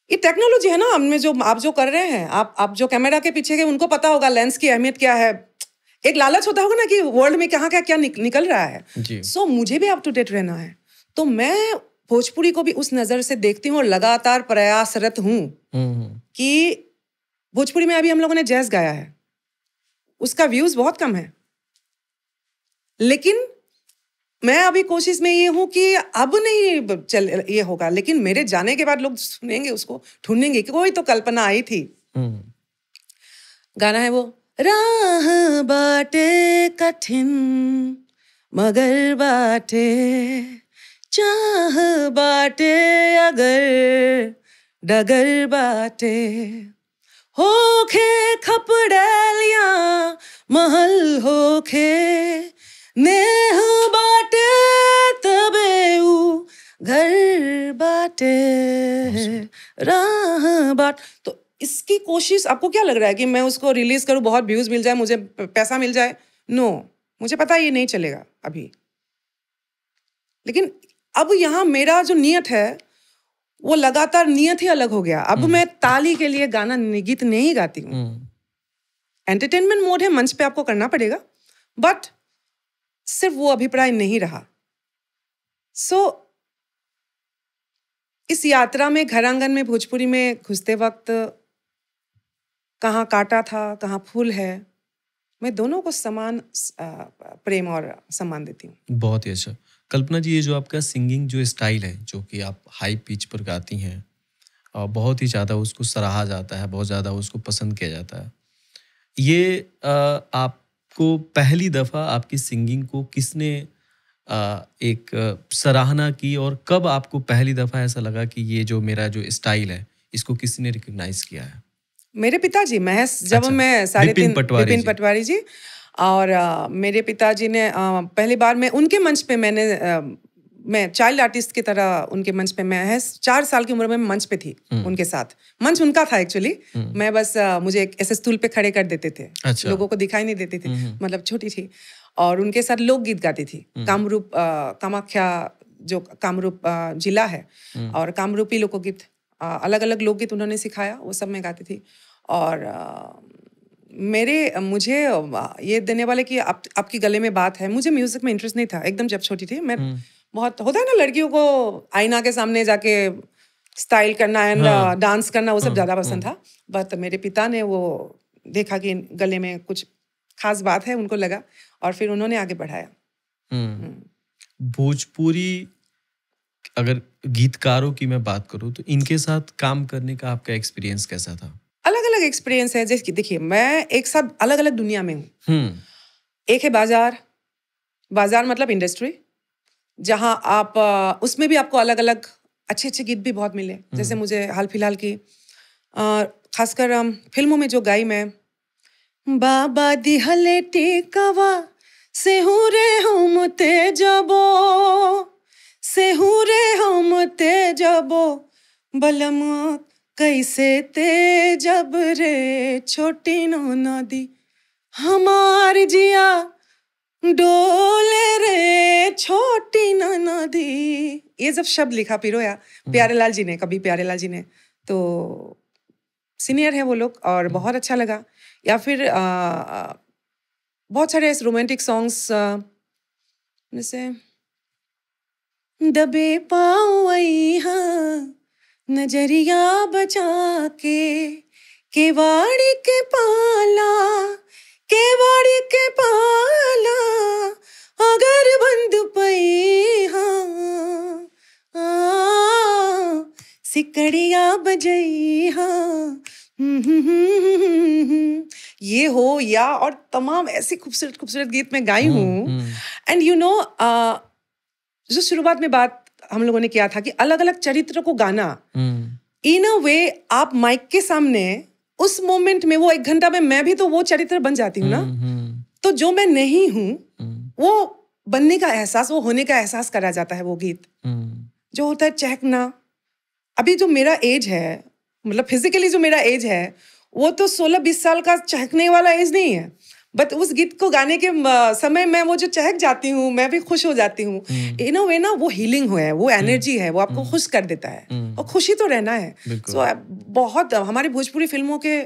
ये टेक्नोलॉजी है ना, हमने जो आप जो कर रहे हैं, आप जो कैमरा के पीछे के, उनको पता होगा लेंस की अहमियत क्या है। एक लालच होता होगा ना कि वर्ल्ड में कहाँ क्या निकल रहा है। सो मुझे भी अप टू डेट रहना है, तो मैं भोजपुरी को भी उस नजर से देखती हूँ और लगातार प्रयासरत हूँ कि भोजपुरी में अभी हम लोगों ने जैज गाया है, उसका व्यूज बहुत कम है, लेकिन मैं अभी कोशिश में ये हूं कि अब नहीं चल ये होगा, लेकिन मेरे जाने के बाद लोग सुनेंगे, उसको ढूंढेंगे कि कोई तो कल्पना आई थी। गाना है वो, राह बाटे कठिन मगर बाटे चाह बाटे अगर डगर बाटे, होखे खपड़ेलिया महल होखे नेह बाटे तबे उ घर बाटे राह बाट। तो इसकी कोशिश, आपको क्या लग रहा है कि मैं उसको रिलीज करूं, बहुत व्यूज मिल जाए, मुझे पैसा मिल जाए? नो, मुझे पता है ये नहीं चलेगा अभी। लेकिन अब यहाँ मेरा जो नियत है वो लगातार नियत ही अलग हो गया। अब मैं ताली के लिए गाना गीत नहीं गाती हूँ। एंटरटेनमेंट मोड है, मंच पे आपको करना पड़ेगा, बट सिर्फ वो अभिप्राय नहीं रहा। इस यात्रा में, घर आंगन में, भोजपुरी में घुसते वक्त कहाँ कांटा था, कहाँ फूल है। मैं दोनों को समान प्रेम और सम्मान देती हूँ। बहुत ही अच्छा। कल्पना जी, ये जो आपका सिंगिंग जो स्टाइल है, जो कि आप हाई पिच पर गाती हैं और बहुत ही ज़्यादा उसको सराहा जाता है, बहुत ज़्यादा उसको पसंद किया जाता है। ये आपको पहली दफ़ा आपकी सिंगिंग को किसने एक सराहना की, और कब आपको पहली दफ़ा ऐसा लगा कि ये जो मेरा जो स्टाइल है, इसको किसी ने रिकॉग्नाइज़ किया है? मेरे पिताजी, महज जब अच्छा, मैं साढ़े विपिन तीन, पटवारी विपिन जी। पटवारी जी, और मेरे पिताजी ने पहली बार मैं उनके मंच पे मैं चाइल्ड आर्टिस्ट की तरह उनके मंच पे, मैं 4 साल की उम्र में मंच पे थी उनके साथ। मंच उनका था एक्चुअली, मैं बस मुझे एक ऐसे स्टूल पे खड़े कर देते थे, अच्छा। लोगों को दिखाई नहीं देती थी, मतलब छोटी थी, और उनके साथ लोकगीत गाती थी। कामरूप, कामाख्या जो कामरूप जिला है, और कामरूपी लोकगीत, अलग अलग लोकगीत उन्होंने सिखाया, वो सब मैं गाती थी। और मुझे ये देने वाले कि आपकी गले में बात है, मुझे म्यूजिक में इंटरेस्ट नहीं था एकदम जब छोटी थी मैं। बहुत होता है ना लड़कियों को आईना के सामने जाके स्टाइल करना एंड डांस करना, वो सब ज़्यादा पसंद था। बट मेरे पिता ने वो देखा कि गले में कुछ खास बात है, उनको लगा, और फिर उन्होंने आगे बढ़ाया। भोजपुरी अगर गीतकारों की मैं बात करूं, तो इनके साथ काम करने का आपका एक्सपीरियंस कैसा था? अलग अलग एक्सपीरियंस है। जैसे कि देखिए, मैं एक साथ अलग अलग दुनिया में हूँ। एक है बाजार, बाजार मतलब इंडस्ट्री, जहाँ आप उसमें भी आपको अलग अलग अच्छे अच्छे गीत भी बहुत मिले। जैसे मुझे हाल फिलहाल की खासकर फिल्मों में जो गाई मैं, बाबा दिहले टेकवा सेहुरे हम ते जबो, सेहुरे हम ते जबो, बलम कैसे ते जब रे छोटी नो नदी, हमार जिया डोले रे छोटी नो नदी। ये जब शब्द लिखा पिरोया प्यारेलाल जी ने, कभी प्यारेलाल जी ने, तो सीनियर है वो लोग, और बहुत अच्छा लगा। या फिर बहुत सारे रोमांटिक सॉन्ग्स, जैसे दबे पाँव आई हाँ नजरिया बचा केवाड़ी के पाला, केवाड़ी के पाला, अगर बंद पई हाँ सिकड़िया बजई हाँ। ये हो, या और तमाम ऐसी खूबसूरत खूबसूरत गीत मैं गाई हूँ। एंड यू नो, जो शुरुआत में बात हम लोगों ने किया था कि अलग अलग चरित्र को गाना, इन अ वे आप माइक के सामने उस मोमेंट में, वो 1 घंटा में मैं भी तो वो चरित्र बन जाती हूँ ना। तो जो मैं नहीं हूँ, वो बनने का एहसास, वो होने का एहसास करा जाता है वो गीत। जो होता है चहकना, अभी जो मेरा एज है, मतलब फिजिकली जो मेरा एज है, वो तो 16-20 साल का चहकने वाला एज नहीं है। बट उस गीत को गाने के समय मैं वो जो चहक जाती हूँ, मैं भी खुश हो जाती हूँ। इन अ वे ना, वो हीलिंग है, वो एनर्जी है, वो आपको खुश कर देता है, और खुशी तो रहना है। सो बहुत हमारी भोजपुरी फिल्मों के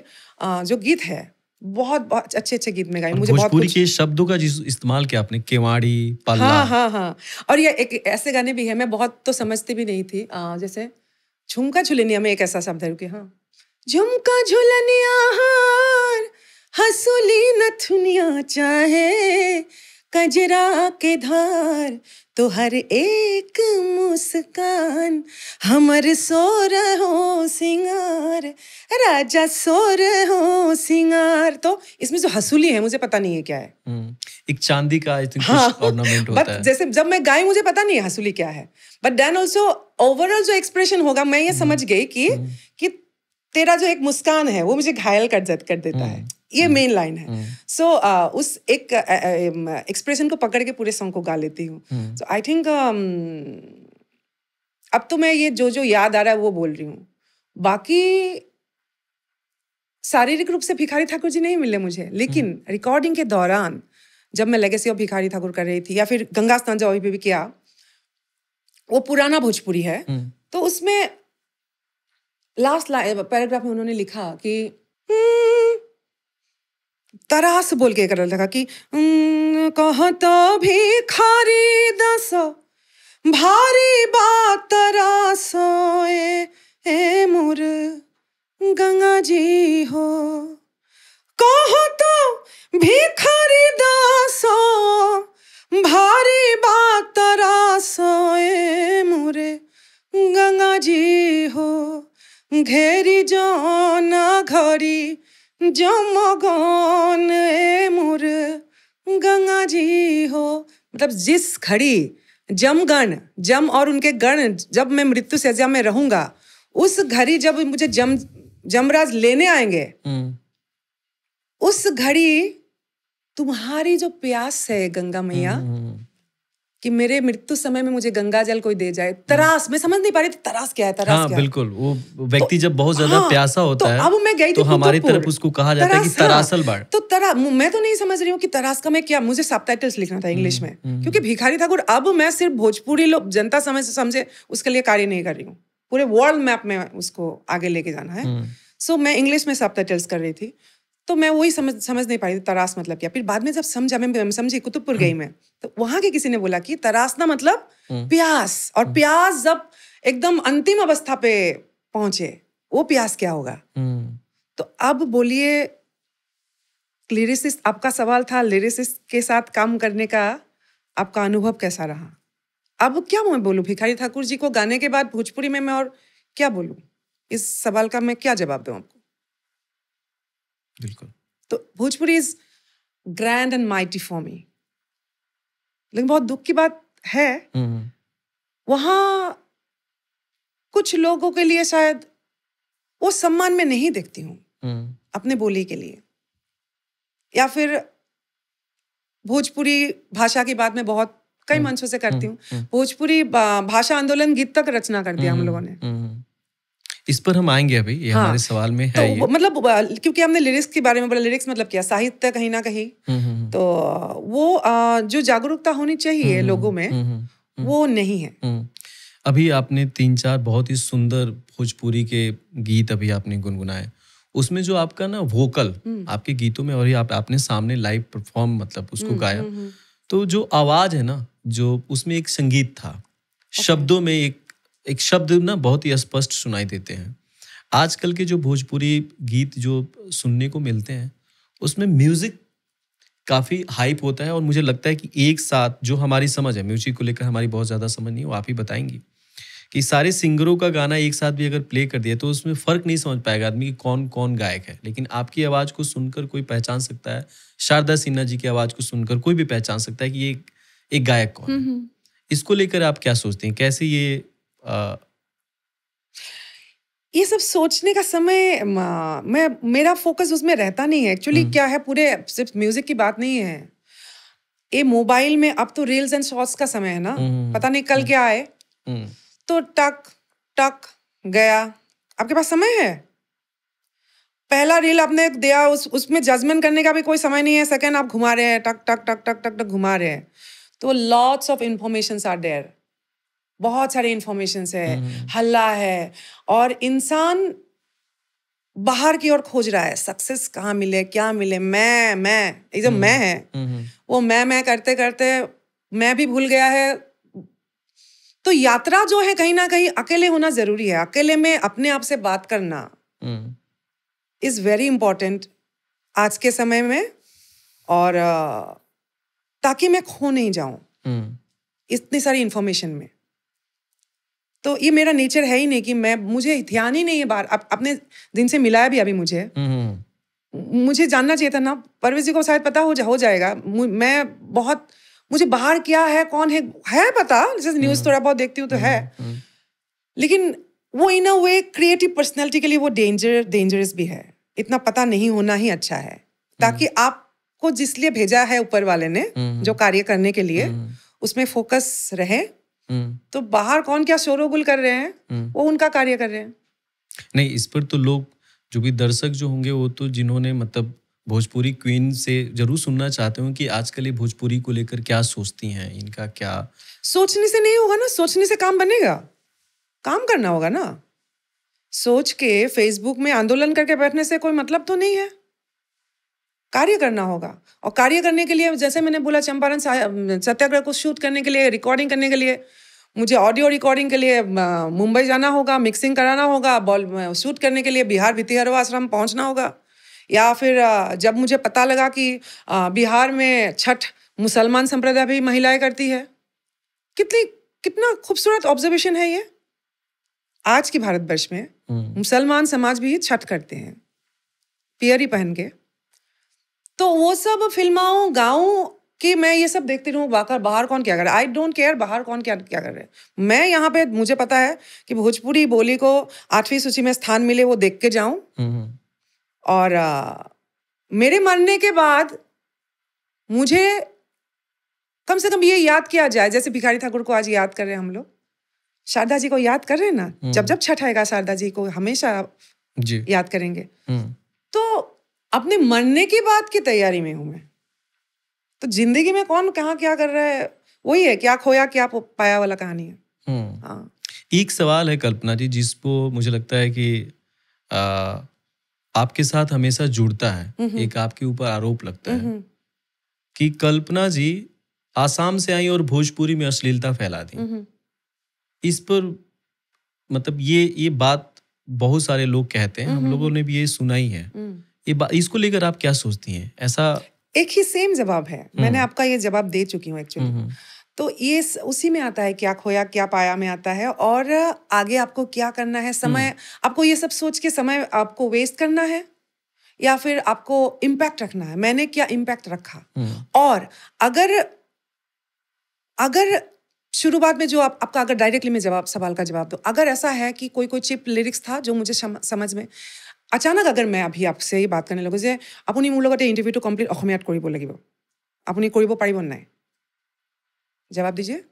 जो गीत है, बहुत बहुत अच्छे अच्छे गीत में गाए। मुझे बहुत भोजपुरी के शब्दों का जिस इस्तेमाल किया आपने, केवाड़ी, पल्ला। हाँ। और ये एक ऐसे गाने भी है, मैं बहुत तो समझती भी नहीं थी, जैसे झुमका झुलनिया में एक ऐसा शब्द है कि हाँ, झुमका झुलनिया हार हंसुली नथुनिया चाहे कजरा के धार, तो हर एक मुस्कान हमर सोर हो सिंगार, राजा सोर हो सिंगार। तो इसमें जो हंसुली है, मुझे पता नहीं है क्या है। एक चांदी का आई थिंक कुछ ऑर्नामेंट होता है। जैसे जब मैं गाई, मुझे पता नहीं है हंसुली क्या है, बट देन ऑल्सो ओवरऑल जो एक्सप्रेशन होगा, मैं ये समझ गई कि तेरा जो एक मुस्कान है, वो मुझे घायल कर देता है। ये मेन लाइन है। सो उस एक एक्सप्रेशन को पकड़ के पूरे सॉन्ग को गा लेती हूँ। सो आई थिंक अब तो मैं ये जो याद आ रहा है वो बोल रही हूँ। बाकी शारीरिक रूप से भिखारी ठाकुर जी नहीं मिले मुझे, लेकिन रिकॉर्डिंग के दौरान जब मैं लेगेसी ऑफ भिखारी ठाकुर कर रही थी, या फिर गंगा स्नान जो अभी भी किया, वो पुराना भोजपुरी है, तो उसमें लास्ट पैराग्राफ में उन्होंने लिखा कि तरास बोल के कर लगा कि कहता भिखारी दस भारी बात तरास ए मोर गंगा जी हो, कहो तो भिखारी दासो भारी बात तरासो ए मोरे गंगा जी हो घेरी जो न घड़ी जमगन ए मोरे गंगा जी हो। मतलब जिस घड़ी जमगण जम और उनके गण जब मैं मृत्यु सज्जा में रहूंगा, उस घड़ी जब मुझे जमराज लेने आएंगे, उस घड़ी तुम्हारी जो प्यास है गंगा मैया कि मेरे मृत्यु समय में मुझे गंगा जल कोई दे जाए। तरास मैं समझ नहीं पा रही थी तरास क्या है, तरास हाँ, क्या बिल्कुल। वो व्यक्ति जब बहुत ज्यादा प्यासा होता है, अब मैं गई तो थी हमारी कुतुबपुर। तरफ उसको कहा जाता है कि तरासल बाढ़। तो मैं तो नहीं समझ रही हूँ कि तरास का मैं क्या, मुझे सबटाइटल्स लिखना था इंग्लिश में, क्योंकि भिखारी ठाकुर अब मैं सिर्फ भोजपुरी लोग जनता समझे उसके लिए कार्य नहीं कर रही हूँ, पूरे वर्ल्ड मैप में उसको आगे लेके जाना है। सो मैं इंग्लिश में सबटाइटल्स कर रही थी, तो मैं वही समझ नहीं पाई तरास मतलब क्या। फिर बाद में जब मैं समझी, कुतुबपुर गई मैं, तो वहां के किसी ने बोला कि तरासना मतलब प्यास, और प्यास जब एकदम अंतिम अवस्था पे पहुंचे, वो प्यास क्या होगा। तो अब बोलिए, लिरिसिस्ट, आपका सवाल था लिरिसिस्ट के साथ काम करने का आपका अनुभव कैसा रहा। अब क्या मैं बोलूं, भिखारी ठाकुर जी को गाने के बाद भोजपुरी में मैं और क्या बोलूं, इस सवाल का मैं क्या जवाब दूं आपको। बिल्कुल। तो Bhojpuri is grand and mighty for me, लेकिन बहुत दुख की बात है वहां कुछ लोगों के लिए शायद वो सम्मान में नहीं देखती हूँ अपने बोली के लिए, या फिर भोजपुरी भाषा की बात मैं बहुत कई मंचों से करती हूँ। भोजपुरी भाषा आंदोलन गीत तक रचना कर दिया हम लोगों ने। इस पर हम आएंगे अभी, ये हमारे सवाल में है। तो ये मतलब क्योंकि हमने लिरिक्स के बारे में बोला, लिरिक्स मतलब क्या, साहित्य कहीं ना कहीं। तो वो जो जागरूकता होनी चाहिए लोगों में, वो नहीं है। अभी आपने 3-4 बहुत ही सुंदर भोजपुरी के गीत अभी आपने गुनगुनाए, उसमें जो आपका ना वोकल आपके गीतों में, और आपने सामने लाइव परफॉर्म मतलब उसको गाया, तो जो आवाज है ना, जो उसमें एक संगीत था, शब्दों में एक शब्द ना बहुत ही स्पष्ट सुनाई देते हैं। आजकल के जो भोजपुरी गीत जो सुनने को मिलते हैं, उसमें म्यूजिक काफी हाइप होता है, और मुझे लगता है कि एक साथ जो हमारी समझ है म्यूजिक को लेकर, हमारी बहुत ज्यादा समझ नहीं है, वो आप ही बताएंगी कि सारे सिंगरों का गाना एक साथ भी अगर प्ले कर दिया तो उसमें फर्क नहीं समझ पाएगा आदमी कि कौन कौन गायक है। लेकिन आपकी आवाज को सुनकर कोई पहचान सकता है, शारदा सिन्हा जी की आवाज को सुनकर कोई भी पहचान सकता है कि ये एक गायक कौन है। इसको लेकर आप क्या सोचते हैं, कैसे ये सब सोचने का समय मेरा फोकस उसमें रहता नहीं है। एक्चुअली क्या है, पूरे सिर्फ म्यूजिक की बात नहीं है, ये मोबाइल में अब तो रील्स एंड शॉर्ट्स का समय है ना। पता नहीं कल क्या आए, तो टक टक गया। आपके पास समय है, पहला रील आपने दिया, उसमें जजमेंट करने का भी कोई समय नहीं है। सेकंड आप घुमा रहे हैं, टक टक टक टक टक टक घुमा रहे हैं। तो lots of informations are there, बहुत सारे इंफॉर्मेशंस है, हल्ला है, और इंसान बाहर की ओर खोज रहा है, सक्सेस कहाँ मिले, क्या मिले। मैं ये जो मैं है, वो मैं करते करते मैं भी भूल गया है। तो यात्रा जो है कहीं ना कहीं अकेले होना जरूरी है। अकेले में अपने आप से बात करना इज वेरी इंपॉर्टेंट आज के समय में, और ताकि मैं खो नहीं जाऊं इतनी सारी इंफॉर्मेशन में। तो ये मेरा नेचर है ही नहीं कि मुझे ध्यान ही नहीं है बाहर। अपने दिन से मिलाया भी अभी मुझे जानना चाहिए था ना। परवेज जी को शायद पता हो जाएगा। मुझे बाहर क्या है, कौन है पता, जैसे न्यूज थोड़ा बहुत देखती हूँ तो है, लेकिन वो इन अ वे क्रिएटिव पर्सनैलिटी के लिए वो डेंजरस भी है। इतना पता नहीं होना ही अच्छा है, ताकि आपको जिस लिए भेजा है ऊपर वाले ने, जो कार्य करने के लिए, उसमें फोकस रहे। तो बाहर कौन क्या शोरगुल कर रहे हैं, वो उनका कार्य कर रहे हैं। नहीं, इस पर तो लोग जो भी दर्शक जो होंगे, वो तो जिन्होंने मतलब भोजपुरी क्वीन से जरूर सुनना चाहते हूँ कि आजकल ये भोजपुरी को लेकर क्या सोचती हैं, इनका क्या। सोचने से नहीं होगा ना, सोचने से काम बनेगा, काम करना होगा ना। सोच के फेसबुक में आंदोलन करके बैठने से कोई मतलब तो नहीं है, कार्य करना होगा। और कार्य करने के लिए, जैसे मैंने बोला, चंपारण सत्याग्रह को शूट करने के लिए, रिकॉर्डिंग करने के लिए, मुझे ऑडियो रिकॉर्डिंग के लिए मुंबई जाना होगा, मिक्सिंग कराना होगा, शूट करने के लिए बिहार भितिहरवा आश्रम पहुंचना होगा। या फिर जब मुझे पता लगा कि बिहार में छठ मुसलमान संप्रदाय भी महिलाएं करती है, कितना खूबसूरत ऑब्जर्वेशन है ये। आज की भारतवर्ष में मुसलमान समाज भी छठ करते हैं पियरी पहन के। तो वो सब फिल्माओं गाँव कि मैं ये सब देखती रहूं, बाहर कौन क्या कर रहा है, आई डोंट केयर बाहर कौन क्या कर रहे हैं। मैं यहाँ पे मुझे पता है कि भोजपुरी बोली को 8वीं सूची में स्थान मिले, वो देख के जाऊं। और मेरे मरने के बाद मुझे कम से कम ये याद किया जाए, जैसे भिखारी ठाकुर को आज याद कर रहे हैं हम लोग, शारदा जी को याद कर रहे हैं ना, जब छठ आएगा शारदा जी को हमेशा याद करेंगे। तो अपने मरने की बात की तैयारी में हूं मैं। तो जिंदगी में कौन कहाँ क्या कर रहा है, वही है, क्या खोया क्या पाया वाला कहानी है। हाँ। एक सवाल है कल्पना जी, जिसको मुझे लगता है कि आपके साथ हमेशा जुड़ता है, एक आपके ऊपर आरोप लगता है कि कल्पना जी आसाम से आई और भोजपुरी में अश्लीलता फैला दी। इस पर मतलब ये बात बहुत सारे लोग कहते हैं, हम लोगों ने भी ये सुना ही है। ये बात, इसको लेकर आप क्या सोचती हैं? ऐसा एक ही सेम जवाब है, मैंने आपका ये जवाब दे चुकी हूँ एक्चुअली। तो ये उसी में आता है, क्या खोया क्या पाया में आता है, और आगे आपको क्या करना है। समय आपको ये सब सोच के समय आपको वेस्ट करना है या फिर आपको इम्पैक्ट रखना है। मैंने क्या इम्पैक्ट रखा, और अगर शुरुआत में जो आपका अगर डायरेक्टली में सवाल का जवाब दो, अगर ऐसा है कि कोई चिप लिरिक्स था जो मुझे समझ में अचानक, अगर मैं अभी आपसे ही बात करने लगो जे আপুনি মোৰ লগতে ইন্টাৰভিউটো কমপ্লিট অসমীয়াত কৰিব লাগিব, আপুনি কৰিব পাৰিব নাই? जवाब दीजिए।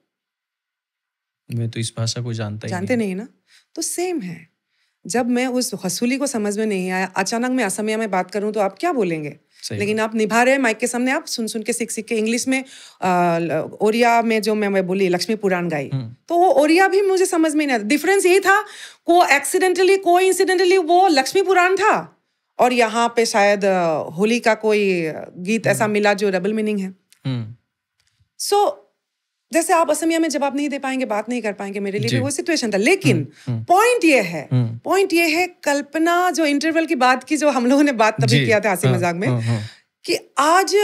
मैं तो इस भाषा को जानते नहीं ना। तो सेम है, जब मैं उस हसूली को समझ में नहीं आया, अचानक मैं असमिया में बात करूं तो आप क्या बोलेंगे? लेकिन आप निभा रहे माइक के सामने, आप सुन के सीख के इंग्लिश में ओरिया में जो मैं बोली लक्ष्मी पुराण गाई, तो वो ओरिया भी मुझे समझ में नहीं आता। डिफरेंस यही था, कोइंसिडेंटली वो लक्ष्मी पुराण था और यहाँ पे शायद होली का कोई गीत ऐसा मिला जो डबल मीनिंग है। सो जैसे आप असमिया में जवाब नहीं दे पाएंगे, बात नहीं कर पाएंगे, मेरे लिए भी वो सिचुएशन था। लेकिन पॉइंट ये है कल्पना जो इंटरवल की बात की, जो हम लोगों ने बात तभी किया था हंसी मजाक में, कि आज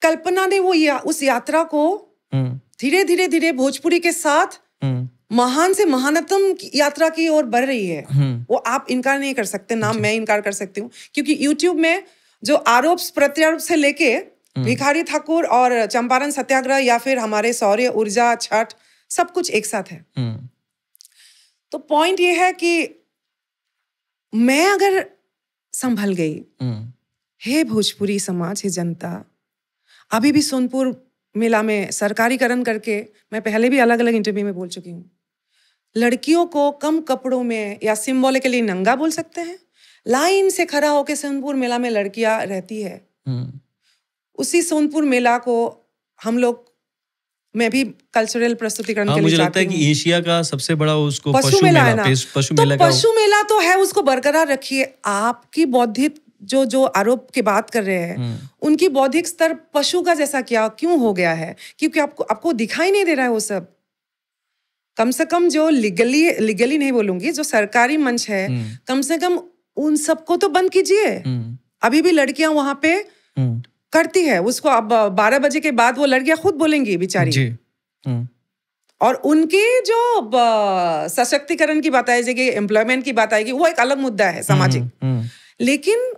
कल्पना ने उस यात्रा को धीरे भोजपुरी के साथ महान से महानतम यात्रा की ओर बढ़ रही है। वो आप इनकार नहीं कर सकते, ना मैं इनकार कर सकती हूँ, क्योंकि यूट्यूब में जो आरोप प्रत्यारोप से लेके भिखारी ठाकुर और चंपारण सत्याग्रह या फिर हमारे सौर्य ऊर्जा छठ सब कुछ एक साथ है। तो पॉइंट ये है कि मैं अगर संभल गई, हे भोजपुरी समाज, हे जनता, अभी भी सोनपुर मेला में सरकारीकरण करके, मैं पहले भी अलग अलग इंटरव्यू में बोल चुकी हूँ, लड़कियों को कम कपड़ों में या सिंबॉलिकली नंगा बोल सकते हैं। लाइन से खड़ा होके सोनपुर मेला में लड़कियां रहती है। उसी सोनपुर मेला को हम लोग, मैं भी कल्चरल प्रस्तुतिकरण के लिए मुझे लगता है कि एशिया का सबसे बड़ा उसको पशु मेला है ना। पशु मेला तो है, उसको बरकरार रखिए। आपकी बौद्धिक जो आरोप की बात कर रहे हैं, उनकी बौद्धिक स्तर पशु का जैसा क्यों हो गया है? क्योंकि आपको दिखाई नहीं दे रहा है वो सब। कम से कम जो लीगली नहीं बोलूंगी, जो सरकारी मंच है, कम से कम उन सबको तो बंद कीजिए। अभी भी लड़कियां वहां पे करती है उसको। अब 12 बजे के बाद वो लड़कियां खुद बोलेंगी बेचारी। और उनकी जो सशक्तिकरण की बात आएगी, एम्प्लॉयमेंट की बात आएगी, वो एक अलग मुद्दा है सामाजिक। लेकिन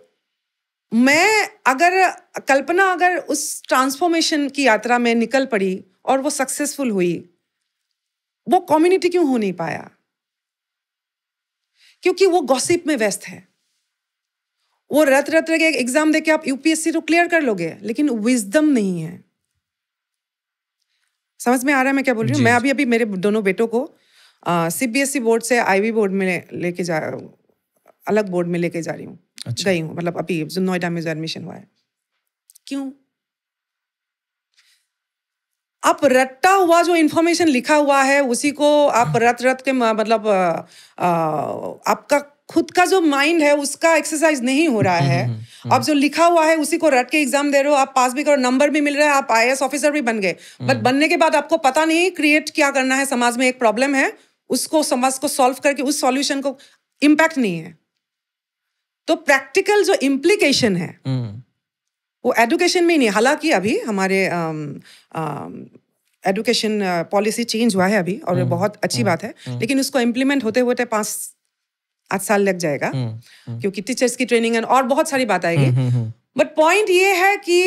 मैं कल्पना अगर उस ट्रांसफॉर्मेशन की यात्रा में निकल पड़ी और वो सक्सेसफुल हुई, वो कम्युनिटी क्यों हो नहीं पाया? क्योंकि वो गॉसिप में व्यस्त है। वो रट के एग्जाम देके आप यूपीएससी तो क्लियर कर लोगे, लेकिन विजडम नहीं है। समझ में आ रहा है मैं क्या बोल रही हूँ? मैं अभी मेरे दोनों बेटों को सीबीएसई बोर्ड से आईवी बोर्ड में अलग बोर्ड में लेके जा रही हूँ। गई हूँ, मतलब अभी नोएडा में जो एडमिशन हुआ है। क्यों? आप रट्टा हुआ जो इन्फॉर्मेशन लिखा हुआ है उसी को आप रट के मतलब आपका खुद का जो माइंड है उसका एक्सरसाइज नहीं हो रहा है। अब जो लिखा हुआ है उसी को रट के एग्जाम दे रहे हो, आप पास भी करो, नंबर भी मिल रहा है, आप आईएएस ऑफिसर भी बन गए, बट बनने के बाद आपको पता नहीं क्रिएट क्या करना है। समाज में एक प्रॉब्लम है, उसको समाज को सॉल्व करके उस सॉल्यूशन को इम्पैक्ट नहीं है। तो प्रैक्टिकल जो इम्प्लीकेशन है वो एजुकेशन में ही नहीं, हालांकि अभी हमारे एजुकेशन पॉलिसी चेंज हुआ है अभी और ये बहुत अच्छी बात है, लेकिन उसको इम्प्लीमेंट होते होते 5-8 साल लग जाएगा क्योंकि टीचर्स की ट्रेनिंग है और बहुत सारी बात आएगी। बट पॉइंट ये है कि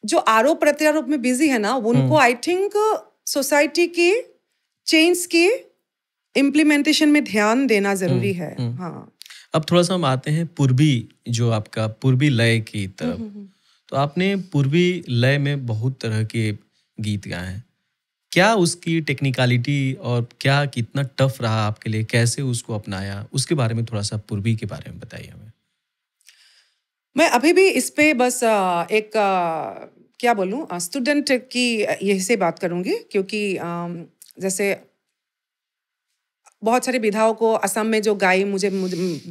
जो आरोप प्रत्यारोप में बिजी है ना, उनको आई थिंक सोसाइटी की चेंज की इम्प्लीमेंटेशन में ध्यान देना जरूरी है। हाँ, अब थोड़ा सा हम आते हैं पूर्वी, जो आपका पूर्वी लय की तरफ। तो आपने पूर्वी लय में बहुत तरह के गीत गाए हैं, क्या उसकी टेक्निकलिटी और क्या कितना टफ रहा आपके लिए, कैसे उसको अपनाया, उसके बारे में थोड़ा सा पूर्वी के बारे में बताइए हमें। मैं अभी भी इस पे बस एक क्या बोलूं, स्टूडेंट की यही से बात करूंगी, क्योंकि जैसे बहुत सारे विधाओं को असम में जो गाई मुझे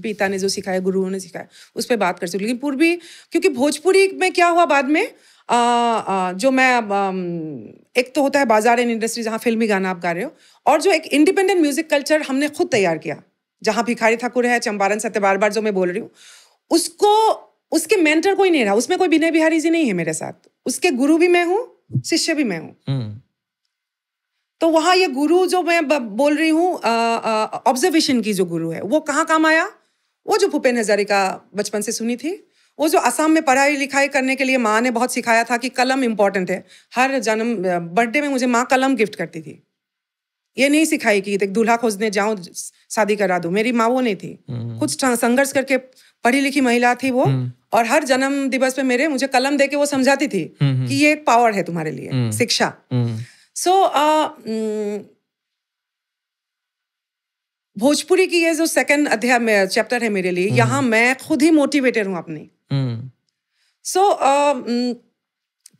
पिता ने जो सिखाया, गुरुओं ने सिखाया, उस पर बात कर सकती हूँ। लेकिन पूर्वी, क्योंकि भोजपुरी में क्या हुआ बाद में, जो मैं एक तो होता है बाजार एंड इंडस्ट्री जहाँ फिल्मी गाना आप गा रहे हो, और जो एक इंडिपेंडेंट म्यूजिक कल्चर हमने खुद तैयार किया, जहाँ भिखारी ठाकुर है, चंपारण सत्य, बार बार जो मैं बोल रही हूँ, उसको उसके मेंटर कोई नहीं रहा, उसमें कोई विनय बिहारी जी नहीं है मेरे साथ, उसके गुरु भी मैं हूँ, शिष्य भी मैं हूँ। तो वहां ये गुरु जो मैं बोल रही हूँ, ऑब्जर्वेशन की जो गुरु है, वो कहाँ काम आया? वो जो भूपेन हजारिका बचपन से सुनी थी, वो जो असम में पढ़ाई लिखाई करने के लिए माँ ने बहुत सिखाया था कि कलम इंपॉर्टेंट है। हर जन्म बर्थडे में मुझे माँ कलम गिफ्ट करती थी, ये नहीं सिखाई कि एक दूल्हा खोजने जाऊं, शादी करा दूं। मेरी माँ वो नहीं थी, कुछ संघर्ष करके पढ़ी लिखी महिला थी वो, और हर जन्म दिवस पे मुझे कलम देके वो समझाती थी कि ये एक पावर है तुम्हारे लिए, शिक्षा। सो भोजपुरी की ये जो सेकंड अध्याय में चैप्टर है मेरे लिए, यहाँ मैं खुद ही मोटिवेटेड हूँ अपनी। सो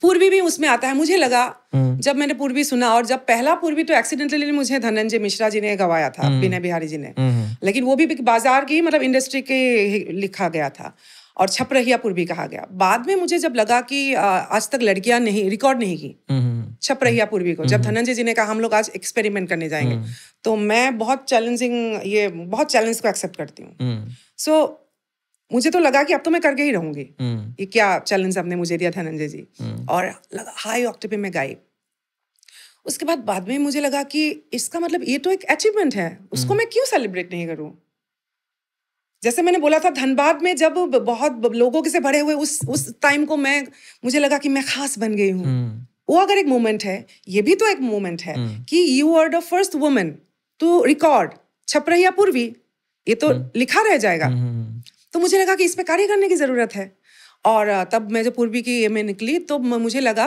पूर्वी भी उसमें आता है। मुझे लगा जब मैंने पूर्वी सुना, और जब पहला पूर्वी तो एक्सीडेंटली मुझे धनंजय मिश्रा जी ने गवाया था, विनय बिहारी जी ने, लेकिन वो भी बाजार की मतलब इंडस्ट्री के लिखा गया था और छप रहिया पूर्वी कहा गया। बाद में मुझे जब लगा कि आज तक लड़कियां नहीं रिकॉर्ड नहीं की छप रहिया पूर्वी को, जब धनंजय जी ने कहा हम लोग आज एक्सपेरिमेंट करने जाएंगे, तो मैं बहुत चैलेंज को एक्सेप्ट करती हूँ। सो मुझे तो लगा कि अब तो मैं करके ही रहूंगी, ये क्या चैलेंज आपने मुझे दिया धनंजय जी, और हाई ऑक्टेव पे मैं गाई। उसके बाद में मुझे लगा कि इसका मतलब ये तो एक अचीवमेंट है, उसको मैं क्यों सेलिब्रेट नहीं करूं। जैसे मैंने बोला था, धनबाद में जब बहुत लोगों के से भरे हुए उस टाइम को मुझे लगा कि मैं खास बन गई हूँ। वो अगर एक मोमेंट है, ये भी तो एक मोमेंट है कि you are the first woman to record छप रहिया पूर्वी, ये तो लिखा रह जाएगा। तो मुझे लगा कि इस पे कार्य करने की जरूरत है। और तब मैं जो पूर्वी की में निकली, तो मुझे लगा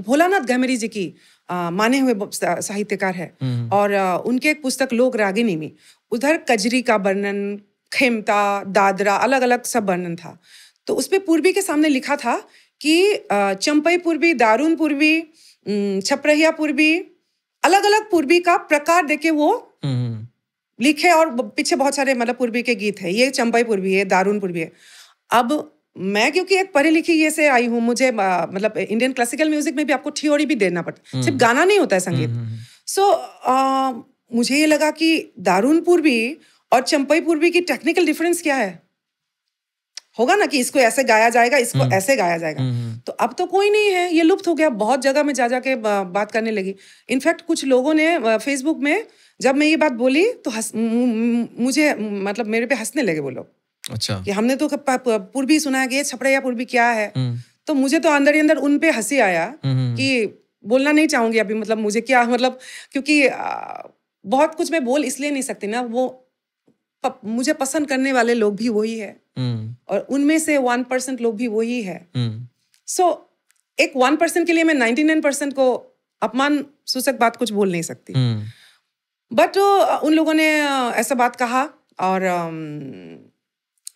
भोलानाथ गहमेरी जी की माने हुए साहित्यकार है, और उनके एक पुस्तक लोक रागिनी में उधर कजरी का वर्णन, खेमता, दादरा, अलग अलग सब वर्णन था। तो उस पे पूर्वी के सामने लिखा था कि चंपई पूर्वी, दारुन पूर्वी, छपरहिया पूर्वी, अलग अलग पूर्वी का प्रकार देके वो लिखे, और पीछे बहुत सारे मतलब पूर्वी के गीत है। ये चंपई पूर्वी है, दारुन पूर्वी है। अब मैं क्योंकि एक पढ़ी लिखी ये से आई हूँ, मुझे मतलब इंडियन क्लासिकल म्यूजिक में भी आपको थ्योरी भी देना पड़ता है, सिर्फ गाना नहीं होता है संगीत। सो मुझे ये लगा कि दारुन पूर्वी और चंपई पूर्वी की टेक्निकल डिफरेंस क्या है, होगा ना कि इसको ऐसे गाया जाएगा, इसको ऐसे गाया जाएगा। तो अब तो कोई नहीं है, ये लुप्त हो गया। बहुत जगह में जा के बात करने लगी। इनफैक्ट कुछ लोगों ने फेसबुक में जब मैं ये बात बोली तो मुझे मतलब मेरे पे हंसने लगे वो लोग। अच्छा, कि हमने तो पूर्वी सुना है कि छपरैया पूर्वी क्या है। तो मुझे तो अंदर ही अंदर उन पे हंसी आया कि बोलना नहीं चाहूंगी अभी, मतलब मुझे क्या, मतलब क्योंकि बहुत कुछ मैं बोल इसलिए नहीं सकती ना, वो मुझे पसंद करने वाले लोग भी वही है, और उनमें से 1% लोग भी वही है। सो एक 1% के लिए मैं 99% को अपमान सूचक बात कुछ बोल नहीं सकती। बट उन लोगों ने ऐसा बात कहा, और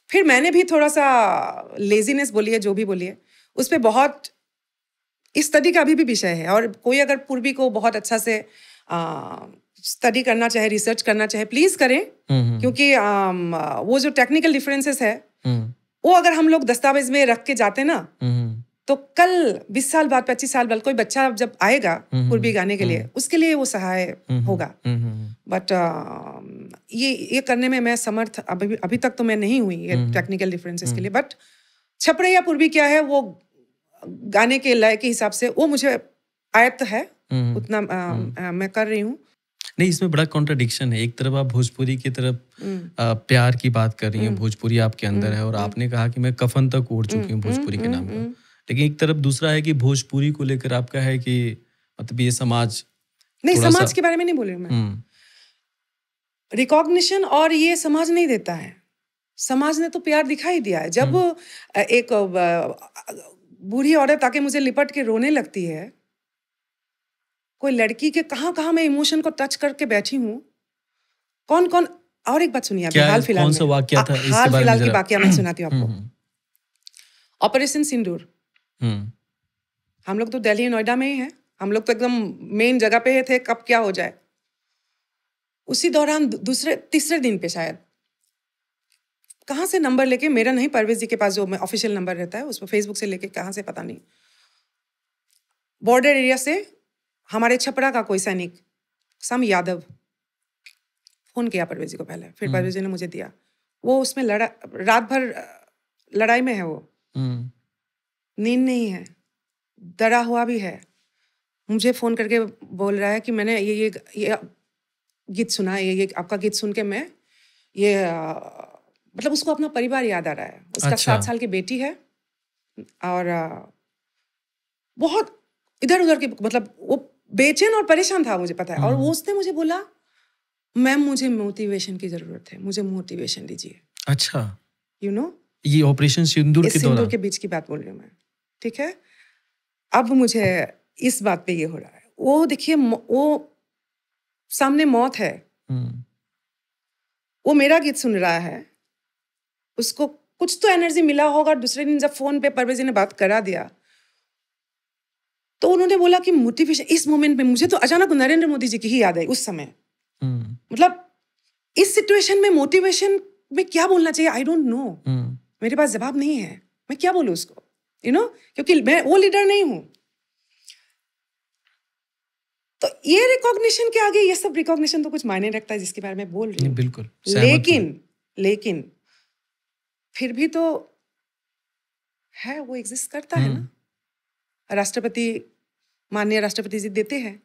फिर मैंने भी थोड़ा सा लेजीनेस बोली है, जो भी बोली है उस पर बहुत स्टडी का अभी भी विषय है। और कोई अगर पूर्वी को बहुत अच्छा से स्टडी करना चाहे, रिसर्च करना चाहे, प्लीज करें, क्योंकि वो जो टेक्निकल डिफरेंसेस है वो अगर हम लोग दस्तावेज में रख के जाते ना, तो कल 20 साल बाद 25 साल बाद कोई बच्चा जब आएगा पूर्वी गाने के लिए, उसके लिए वो सहाय होगा। बट ये करने में मैं समर्थ अभी तक तो मैं नहीं हुई, ये टेक्निकल डिफरेंसेस के लिए। बट छपरैया पूर्वी क्या है, वो गाने के लय के हिसाब से वो मुझे आयत्त है, उतना मैं कर रही हूँ। नहीं, इसमें बड़ा कॉन्ट्रडिक्शन है। एक तरफ आप भोजपुरी की तरफ प्यार की बात कर रही हैं, भोजपुरी आपके अंदर है, और आपने कहा कि मैं कफन तक ओढ़ चुकी हूँ भोजपुरी के नाम पर। लेकिन एक तरफ दूसरा है कि भोजपुरी को लेकर आपका है कि मतलब ये समाज नहीं, समाज के बारे में नहीं बोल रही हूँ मैं। रिकॉग्निशन और ये समाज नहीं देता है। समाज ने तो प्यार दिखा ही दिया है। जब एक बूढ़ी औरत आके मुझे लिपट के रोने लगती है, कोई लड़की के कहाँ मैं इमोशन को टच करके बैठी हूँ, कौन। और एक बात सुनिए, हाल फिलहाल की वाकया मैं सुनाती हूँ आपको। ऑपरेशन सिंदूर, हम लोग तो दिल्ली नोएडा में ही हैं, हम लोग तो एकदम मेन जगह पे थे, कब क्या हो जाए। उसी दौरान तीसरे दिन पे शायद कहाँ से नंबर लेके, मेरा नहीं, परवेज जी के पास जो ऑफिशियल नंबर रहता है, उस पर फेसबुक से लेके कहाँ से पता नहीं, बॉर्डर एरिया से हमारे छपरा का कोई सैनिक सम यादव फोन किया परवेज जी को पहले, फिर परवेज जी ने मुझे दिया। वो उसमें रात भर लड़ाई में है, वो नींद नहीं है, डरा हुआ भी है। मुझे फोन करके बोल रहा है कि मैंने ये गीत सुना, ये आपका गीत सुन के मैं ये मतलब उसको अपना परिवार याद आ रहा है। उसका 7 साल की बेटी है और बहुत इधर उधर की, मतलब वो बेचैन और परेशान था, मुझे पता है। और वो उसने मुझे बोला, मैम मुझे मोटिवेशन की जरूरत है, मुझे मोटिवेशन दीजिए। अच्छा, यू नो, ये ऑपरेशन सिंदूर के बीच की बात बोल रही हूँ मैं, ठीक है। अब मुझे इस बात पे ये हो रहा है, वो देखिए, वो सामने मौत है, वो मेरा गीत सुन रहा है, उसको कुछ तो एनर्जी मिला होगा। दूसरे दिन जब फोन पे परवेज जी ने बात करा दिया, तो उन्होंने बोला कि मोटिवेशन, इस मोमेंट में मुझे तो अचानक नरेंद्र मोदी जी की ही याद आई उस समय। मतलब इस सिचुएशन में मोटिवेशन में क्या बोलना चाहिए, आई डोंट नो, मेरे पास जवाब नहीं है, मैं क्या बोलूं उसको, यू नो, क्योंकि मैं वो लीडर नहीं हूं। तो ये रिकॉग्निशन के आगे ये सब रिकॉग्निशन तो कुछ मायने रखता है, जिसके बारे में बोल रही हूँ। बिल्कुल, लेकिन फिर भी तो है, वो एग्जिस्ट करता है ना। राष्ट्रपति, माननीय राष्ट्रपति जी देते हैं,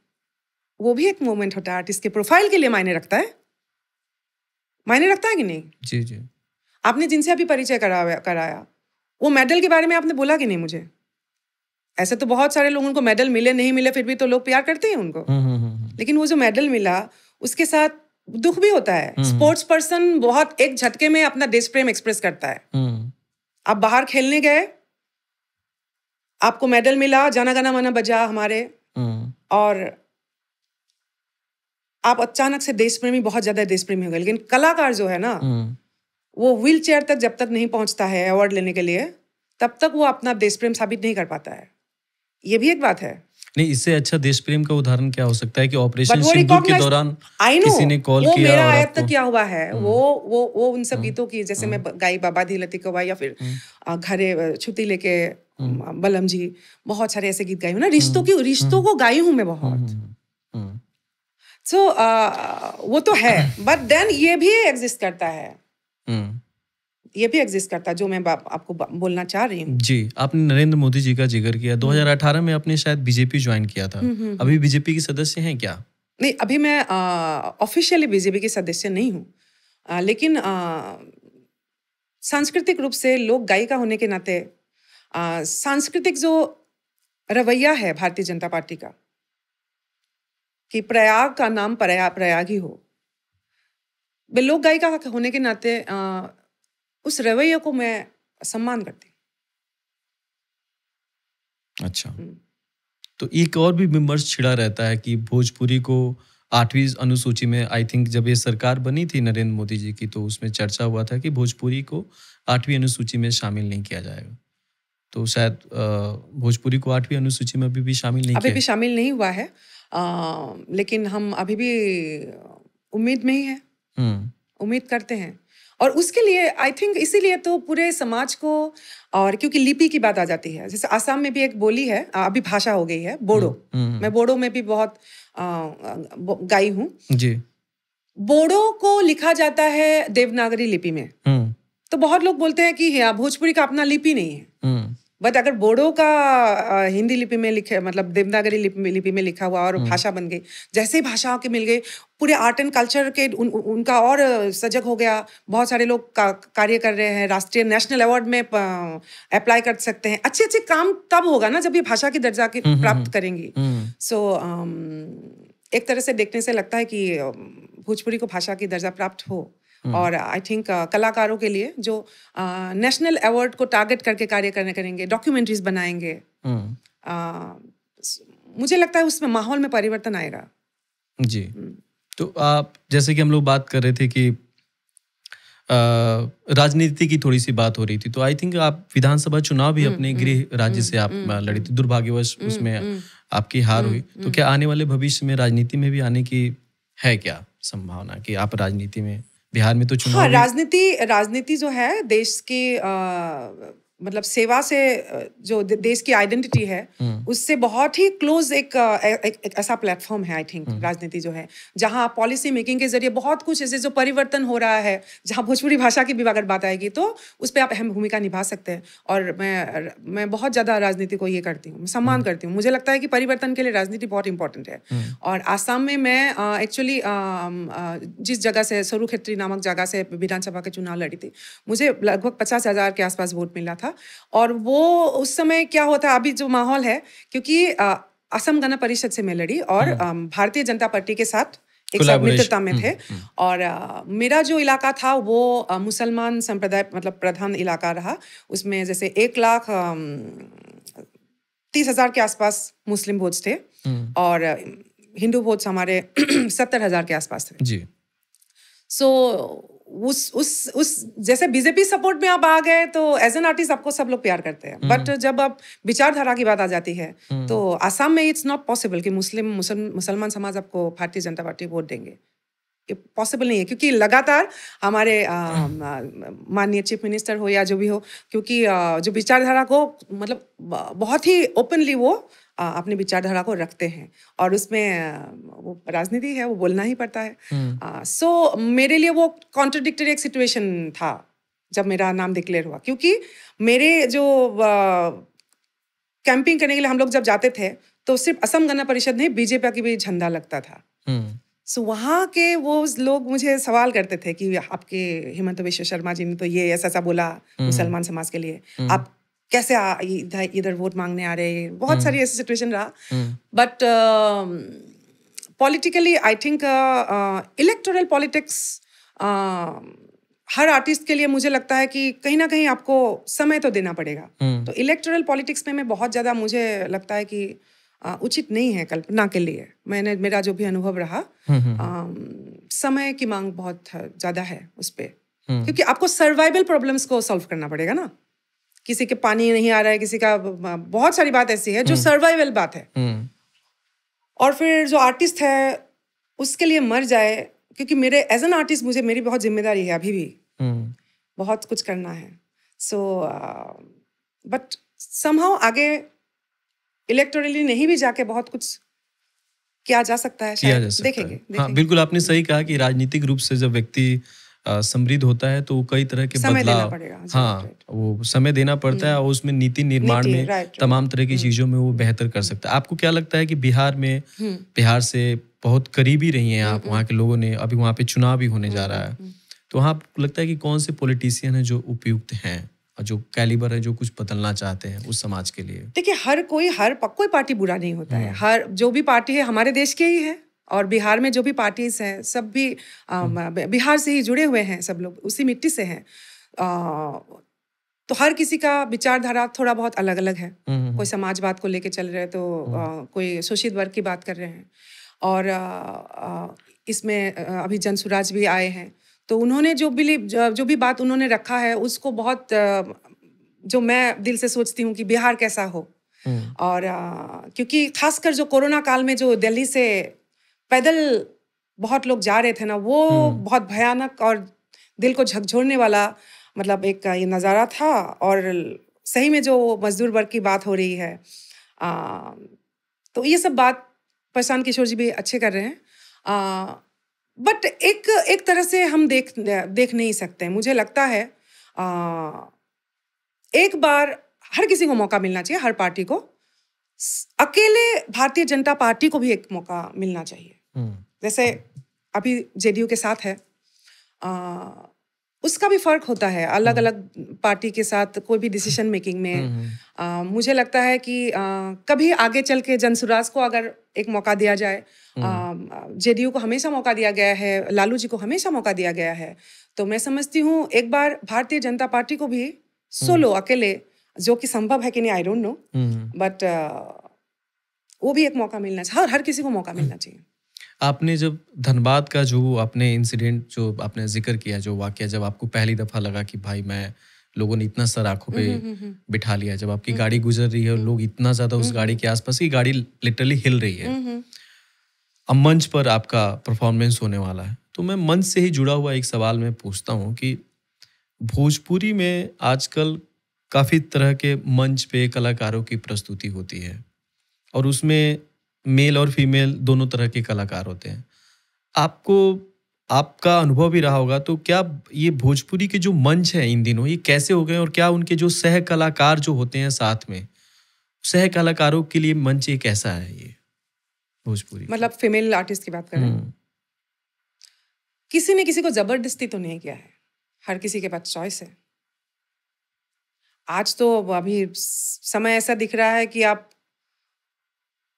वो भी एक मोमेंट होता है। आर्टिस्ट के प्रोफाइल के लिए मायने रखता है, मायने रखता है कि नहीं? जी जी। आपने जिनसे अभी परिचय कराया, वो मेडल के बारे में आपने बोला कि नहीं मुझे? ऐसे तो बहुत सारे लोगों को मेडल मिले नहीं मिले, फिर भी तो लोग प्यार करते हैं उनको। लेकिन वो जो मेडल मिला, उसके साथ दुख भी होता है। स्पोर्ट्स पर्सन बहुत एक झटके में अपना देश प्रेम एक्सप्रेस करता है। आप बाहर खेलने गए, आपको मेडल मिला, जाना गाना माना बजा हमारे, और आप अचानक से देश प्रेमी, बहुत ज्यादा देश प्रेमी हो गए। लेकिन कलाकार जो है ना, वो व्हील चेयर तक जब तक नहीं पहुंचता है अवार्ड लेने के लिए, तब तक वो अपना देश प्रेम साबित नहीं कर पाता है। ये भी एक बात है। नहीं, इससे अच्छा देश प्रेम का उदाहरण क्या हो सकता है कि ऑपरेशन सिंदूर के दौरान किसी ने कॉल किया, मेरा आयत्त क्या हुआ है, वो उन सब गीतों की, जैसे मैं गाई बाबा दी लती कवा, या फिर घरे छुट्टी लेके बलम जी, बहुत सारे ऐसे गीत गाई हूँ ना, रिश्तों को गाई हूँ मैं बहुत। सो वो तो है, बट देन ये भी एग्जिस्ट करता है, ये भी एग्जिस्ट करता है, जो मैं आपको बोलना चाह रही हूँ। जी, आपने नरेंद्र मोदी जी का जिक्र किया। 2018 में आपने शायद बीजेपी ज्वाइन किया था। अभी बीजेपी की सदस्य हैं क्या? नहीं, अभी मैं ऑफिशियली बीजेपी की सदस्य नहीं हूँ, लेकिन सांस्कृतिक रूप से लोक गायिका होने के नाते सांस्कृतिक जो रवैया है भारतीय जनता पार्टी का, कि प्रयाग का नाम प्रयाग ही हो, लोक गायिका होने के नाते उस रवैये को मैं सम्मान करती। अच्छा, तो एक और भी विमर्श छिड़ा रहता है कि भोजपुरी को 8वीं अनुसूची में, आई थिंक जब ये सरकार बनी थी नरेंद्र मोदी जी की, तो उसमें चर्चा हुआ था कि भोजपुरी को 8वीं अनुसूची में शामिल नहीं किया जाएगा। तो शायद भोजपुरी को 8वीं अनुसूची में अभी भी शामिल नहीं शामिल नहीं हुआ है, लेकिन हम अभी भी उम्मीद में ही हैं, उम्मीद करते हैं। और उसके लिए आई थिंक इसीलिए तो पूरे समाज को, और क्योंकि लिपि की बात आ जाती है, जैसे आसाम में भी एक बोली है, अभी भाषा हो गई है बोडो। मैं बोडो में भी बहुत गाई हूँ जी। बोडो को लिखा जाता है देवनागरी लिपि में। तो बहुत लोग बोलते हैं कि भोजपुरी का अपना लिपि नहीं है, बट अगर बोडो का हिंदी लिपि में लिखे, मतलब देवनागरी लिपि में लिखा हुआ और भाषा बन गई, जैसे ही भाषा के मिल गई, पूरे आर्ट एंड कल्चर के उनका और सजग हो गया। बहुत सारे लोग कार्य कर रहे हैं, राष्ट्रीय नेशनल अवार्ड में अप्लाई कर सकते हैं। अच्छे अच्छे काम तब होगा ना जब ये भाषा की दर्जा की प्राप्त करेंगी। सो एक तरह से देखने से लगता है कि भोजपुरी को भाषा की दर्जा प्राप्त हो। और आई थिंक कलाकारों के लिए जो नेशनल अवार्ड को टारगेट करके कार्य करेंगे, डॉक्यूमेंट्रीज बनाएंगे, मुझे लगता है उसमें माहौल में परिवर्तन आएगा। जी। तो आप, जैसे कि हम लोग बात कर रहे थे कि राजनीति की थोड़ी सी बात हो रही थी, तो आई थिंक आप विधानसभा चुनाव भी अपने गृह राज्य से आप लड़ी थी, दुर्भाग्यवश उसमें आपकी हार हुई। तो क्या आने वाले भविष्य में राजनीति में भी आने की है क्या संभावना कि आप राजनीति में, बिहार में तो चुनाव? हाँ, राजनीति जो है देश की मतलब सेवा से जो देश की आइडेंटिटी है उससे बहुत ही क्लोज एक ऐसा प्लेटफॉर्म है आई थिंक राजनीति जो है, जहाँ पॉलिसी मेकिंग के जरिए बहुत कुछ ऐसे जो परिवर्तन हो रहा है, जहाँ भोजपुरी भाषा की भी अगर बात आएगी तो उस पर आप अहम भूमिका निभा सकते हैं। और मैं बहुत ज़्यादा राजनीति को ये करती हूँ, सम्मान करती हूँ। मुझे लगता है कि परिवर्तन के लिए राजनीति बहुत इंपॉर्टेंट है। और आसाम में मैं एक्चुअली जिस जगह से सरूखेत्री नामक जगह से विधानसभा के चुनाव लड़ी थी, मुझे लगभग 50,000 के आसपास वोट मिला था। और वो उस समय क्या होता, अभी जो माहौल है, क्योंकि असम गण परिषद से मैं लड़ी और भारतीय जनता पार्टी के साथ एक साथ मित्रता में थे। और मेरा जो इलाका था वो मुसलमान संप्रदाय मतलब प्रधान इलाका रहा। उसमें जैसे 1,30,000 के आसपास मुस्लिम वोट्स थे और हिंदू वोट्स हमारे 70,000 के आसपास थे जी। सो उस जैसे बीजेपी सपोर्ट में आप आ गए तो एज एन आर्टिस्ट आपको सब लोग प्यार करते हैं, बट जब आप विचारधारा की बात आ जाती है तो आसाम में इट्स नॉट पॉसिबल कि मुसलमान समाज आपको भारतीय जनता पार्टी वोट देंगे। ये पॉसिबल नहीं है, क्योंकि लगातार हमारे माननीय चीफ मिनिस्टर हो या जो भी हो, क्योंकि जो विचारधारा को मतलब बहुत ही ओपनली वो अपनी विचारधारा को रखते हैं और उसमें वो राजनीति है, वो बोलना ही पड़ता है। सो मेरे लिए वो कॉन्ट्रडिक्टरी एक सिचुएशन था जब मेरा नाम डिक्लेयर हुआ, क्योंकि मेरे जो कैंपिंग करने के लिए हम लोग जब जाते थे तो सिर्फ असम गण परिषद नहीं, बीजेपी की भी झंडा लगता था। सो वहाँ के वो लोग मुझे सवाल करते थे कि आपके हिमंत बिश्व शर्मा जी ने तो ये ऐसा बोला मुसलमान समाज के लिए, आप कैसे इधर वोट मांगने आ रहे हैं। बहुत सारी ऐसी सिचुएशन रहा, but politically I think electoral politics her artist के लिए मुझे लगता है कि कहीं ना कहीं आपको समय तो देना पड़ेगा। तो इलेक्टोरल पॉलिटिक्स में मैं बहुत ज़्यादा मुझे लगता है कि उचित नहीं है कल्पना के लिए। मेरा जो भी अनुभव रहा, समय की मांग बहुत ज़्यादा है उस पर, क्योंकि आपको सर्वाइवल प्रॉब्लम्स को सॉल्व करना पड़ेगा ना। किसी के पानी नहीं आ रहा है, किसी का बहुत सारी बात ऐसी है जो सर्वाइवल बात है, और फिर जो आर्टिस्ट है उसके लिए मर जाए, क्योंकि मेरे एज एन आर्टिस्ट मेरी बहुत जिम्मेदारी है, अभी भी बहुत कुछ करना है। सो बट समहाउ आगे इलेक्टोरली नहीं भी जाके बहुत कुछ किया जा सकता है, शायद देखेंगे। हाँ, बिल्कुल आपने सही कहा कि राजनीतिक रूप से जब व्यक्ति समृद्ध होता है तो कई तरह के बदलाव, हाँ, वो समय देना पड़ता है और उसमें नीति निर्माण में तमाम तरह की चीजों में वो बेहतर कर सकता है। आपको क्या लगता है कि बिहार से बहुत करीबी रही हैं आप, वहाँ के लोगों ने, अभी वहाँ पे चुनाव भी होने जा रहा है, तो वहाँ आपको लगता है कि कौन से पॉलिटिशियन हैं जो उपयुक्त हैं और जो कैलिबर है, जो कुछ बदलना चाहते हैं उस समाज के लिए? देखिए, कोई पार्टी बुरा नहीं होता है। हर जो भी पार्टी है हमारे देश के ही है, और बिहार में जो भी पार्टीज हैं सब भी बिहार से ही जुड़े हुए हैं, सब लोग उसी मिट्टी से हैं। तो हर किसी का विचारधारा थोड़ा बहुत अलग अलग है। कोई समाजवाद को लेके चल रहे हैं तो कोई शोषित वर्ग की बात कर रहे हैं, और इसमें अभी जनसुराज भी आए हैं, तो उन्होंने जो भी बात उन्होंने रखा है उसको बहुत जो मैं दिल से सोचती हूँ कि बिहार कैसा हो। और क्योंकि खासकर जो कोरोना काल में जो दिल्ली से पैदल बहुत लोग जा रहे थे ना, वो बहुत भयानक और दिल को झकझोरने वाला मतलब एक ये नज़ारा था। और सही में जो मजदूर वर्ग की बात हो रही है, तो ये सब बात प्रशांत किशोर जी भी अच्छे कर रहे हैं। बट एक तरह से हम देख नहीं सकते। मुझे लगता है एक बार हर किसी को मौका मिलना चाहिए, हर पार्टी को। अकेले भारतीय जनता पार्टी को भी एक मौका मिलना चाहिए। जैसे अभी जेडीयू के साथ है, उसका भी फर्क होता है अलग अलग पार्टी के साथ कोई भी डिसीजन मेकिंग में। मुझे लगता है कि कभी आगे चल के जनसुराज को अगर एक मौका दिया जाए, जेडीयू को हमेशा मौका दिया गया है, लालू जी को हमेशा मौका दिया गया है, तो मैं समझती हूँ एक बार भारतीय जनता पार्टी को भी सोलो अकेले, जो कि संभव है कि नहीं आई डोंट नो, बट वो भी एक मौका मिलना चाहिए। हर किसी को मौका मिलना चाहिए। आपने जब धनबाद का जो आपने इंसिडेंट जो आपने जिक्र किया, जो वाकया, जब आपको पहली दफा लगा कि भाई मैं लोगों ने इतना सर आंखों पे बिठा लिया, जब आपकी गाड़ी गुजर रही है और लोग इतना ज्यादा उस गाड़ी के आसपास, की गाड़ी लिटरली हिल रही है, अब मंच पर आपका परफॉर्मेंस होने वाला है, तो मैं मंच से ही जुड़ा हुआ एक सवाल मैं पूछता हूँ कि भोजपुरी में आजकल काफी तरह के मंच पे कलाकारों की प्रस्तुति होती है और उसमें मेल और फीमेल दोनों तरह के कलाकार होते हैं। आपको आपका अनुभव भी रहा होगा, तो क्या ये भोजपुरी के जो मंच है इन दिनों ये कैसे हो गए, और क्या उनके जो सह कलाकार जो होते हैं साथ में, सह कलाकारों के लिए मंच ये कैसा है ये भोजपुरी? मतलब फीमेल आर्टिस्ट की बात कर रहे हैं। किसी ने किसी को जबरदस्ती तो नहीं किया है, हर किसी के पास चॉइस है। आज तो अभी समय ऐसा दिख रहा है कि आप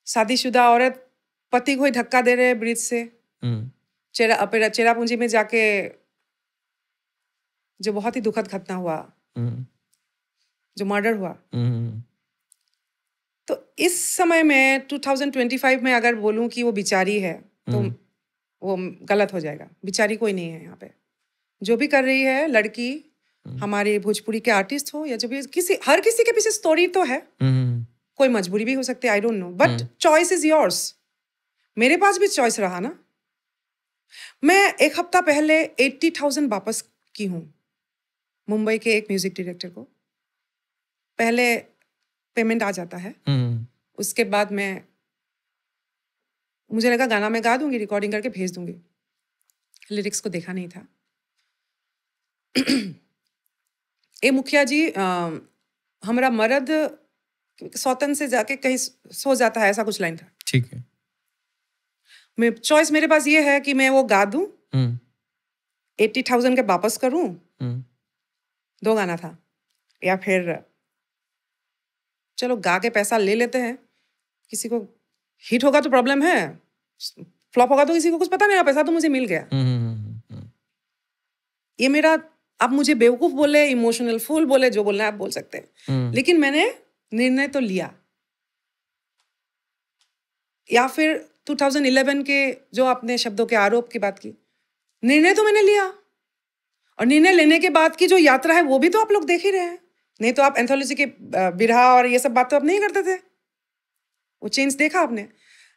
शादीशुदा औरत पति को ही धक्का दे रहे हैं ब्रिज से, चेरापूंजी में जाके, जो बहुत ही दुखद घटना हुआ, जो मर्डर हुआ। तो इस समय में 2025 में अगर बोलूं कि वो बिचारी है तो वो गलत हो जाएगा। बिचारी कोई नहीं है यहाँ पे। जो भी कर रही है लड़की, हमारे भोजपुरी के आर्टिस्ट हो या जो भी, हर किसी के पीछे स्टोरी तो है, कोई मजबूरी भी हो सकती है, I don't know, but choice is yours. मेरे पास भी चॉइस रहा ना। मैं एक हफ्ता पहले 80,000 वापस की हूँ मुंबई के एक म्यूजिक डायरेक्टर को। पहले पेमेंट आ जाता है, उसके बाद मुझे लगा गाना मैं गा दूंगी, रिकॉर्डिंग करके भेज दूंगी, लिरिक्स को देखा नहीं था। ए मुखिया जी, हमारा मर्द सौतन से जाके कहीं सो जाता है, ऐसा कुछ लाइन था। ठीक है। मैं चॉइस मेरे पास ये है कि मैं वो गा दूं, 80,000 के वापस करूं, 2 गाना था, या फिर चलो गा के पैसा ले लेते हैं, किसी को हिट होगा तो प्रॉब्लम है, फ्लॉप होगा तो किसी को कुछ पता नहीं, पैसा तो मुझे मिल गया। ये मेरा, आप मुझे बेवकूफ बोले, इमोशनल फूल बोले, जो बोलना है आप बोल सकते हैं, लेकिन मैंने निर्णय तो लिया। या फिर 2011 के जो आपने शब्दों के आरोप की बात की, निर्णय तो मैंने लिया, और निर्णय लेने के बाद की जो यात्रा है वो भी तो आप लोग देख ही रहे हैं। नहीं तो आप एंथोलॉजी के बिरहा और ये सब बात तो आप नहीं करते थे। वो चेंज देखा आपने।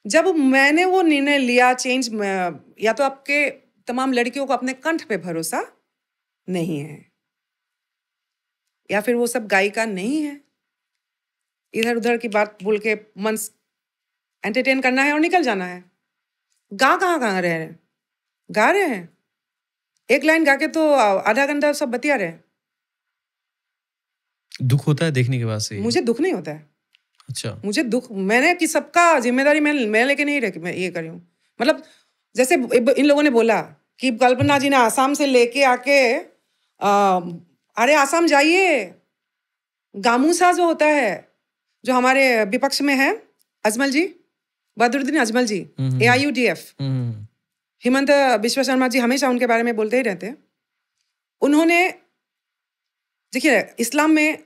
जब मैंने वो निर्णय लिया चेंज, या तो आपके तमाम लड़कियों को अपने कंठ पे भरोसा नहीं है, या फिर वो सब गायिका नहीं है, इधर उधर की बात बोल के मन एंटरटेन करना है और निकल जाना है। कहाँ रहे हैं, गा रहे हैं, एक लाइन गा के तो आधा घंटा सब बतिया रहे हैं। दुख होता है देखने के बाद से? मुझे दुख नहीं होता है। अच्छा। मुझे दुख, मैंने कि सबका जिम्मेदारी मैं लेके नहीं रही, मैं ये करी हूँ। मतलब जैसे इन लोगों ने बोला कि कल्पना जी ने आसाम से लेके आके, अरे आसाम जाइए, गामूसा जो होता है, जो हमारे विपक्ष में है, अजमल जी, बदरुद्दीन अजमल जी, AIUDF, हिमंत बिश्व शर्मा जी हमेशा उनके बारे में बोलते ही रहते हैं। उन्होंने, देखिए इस्लाम में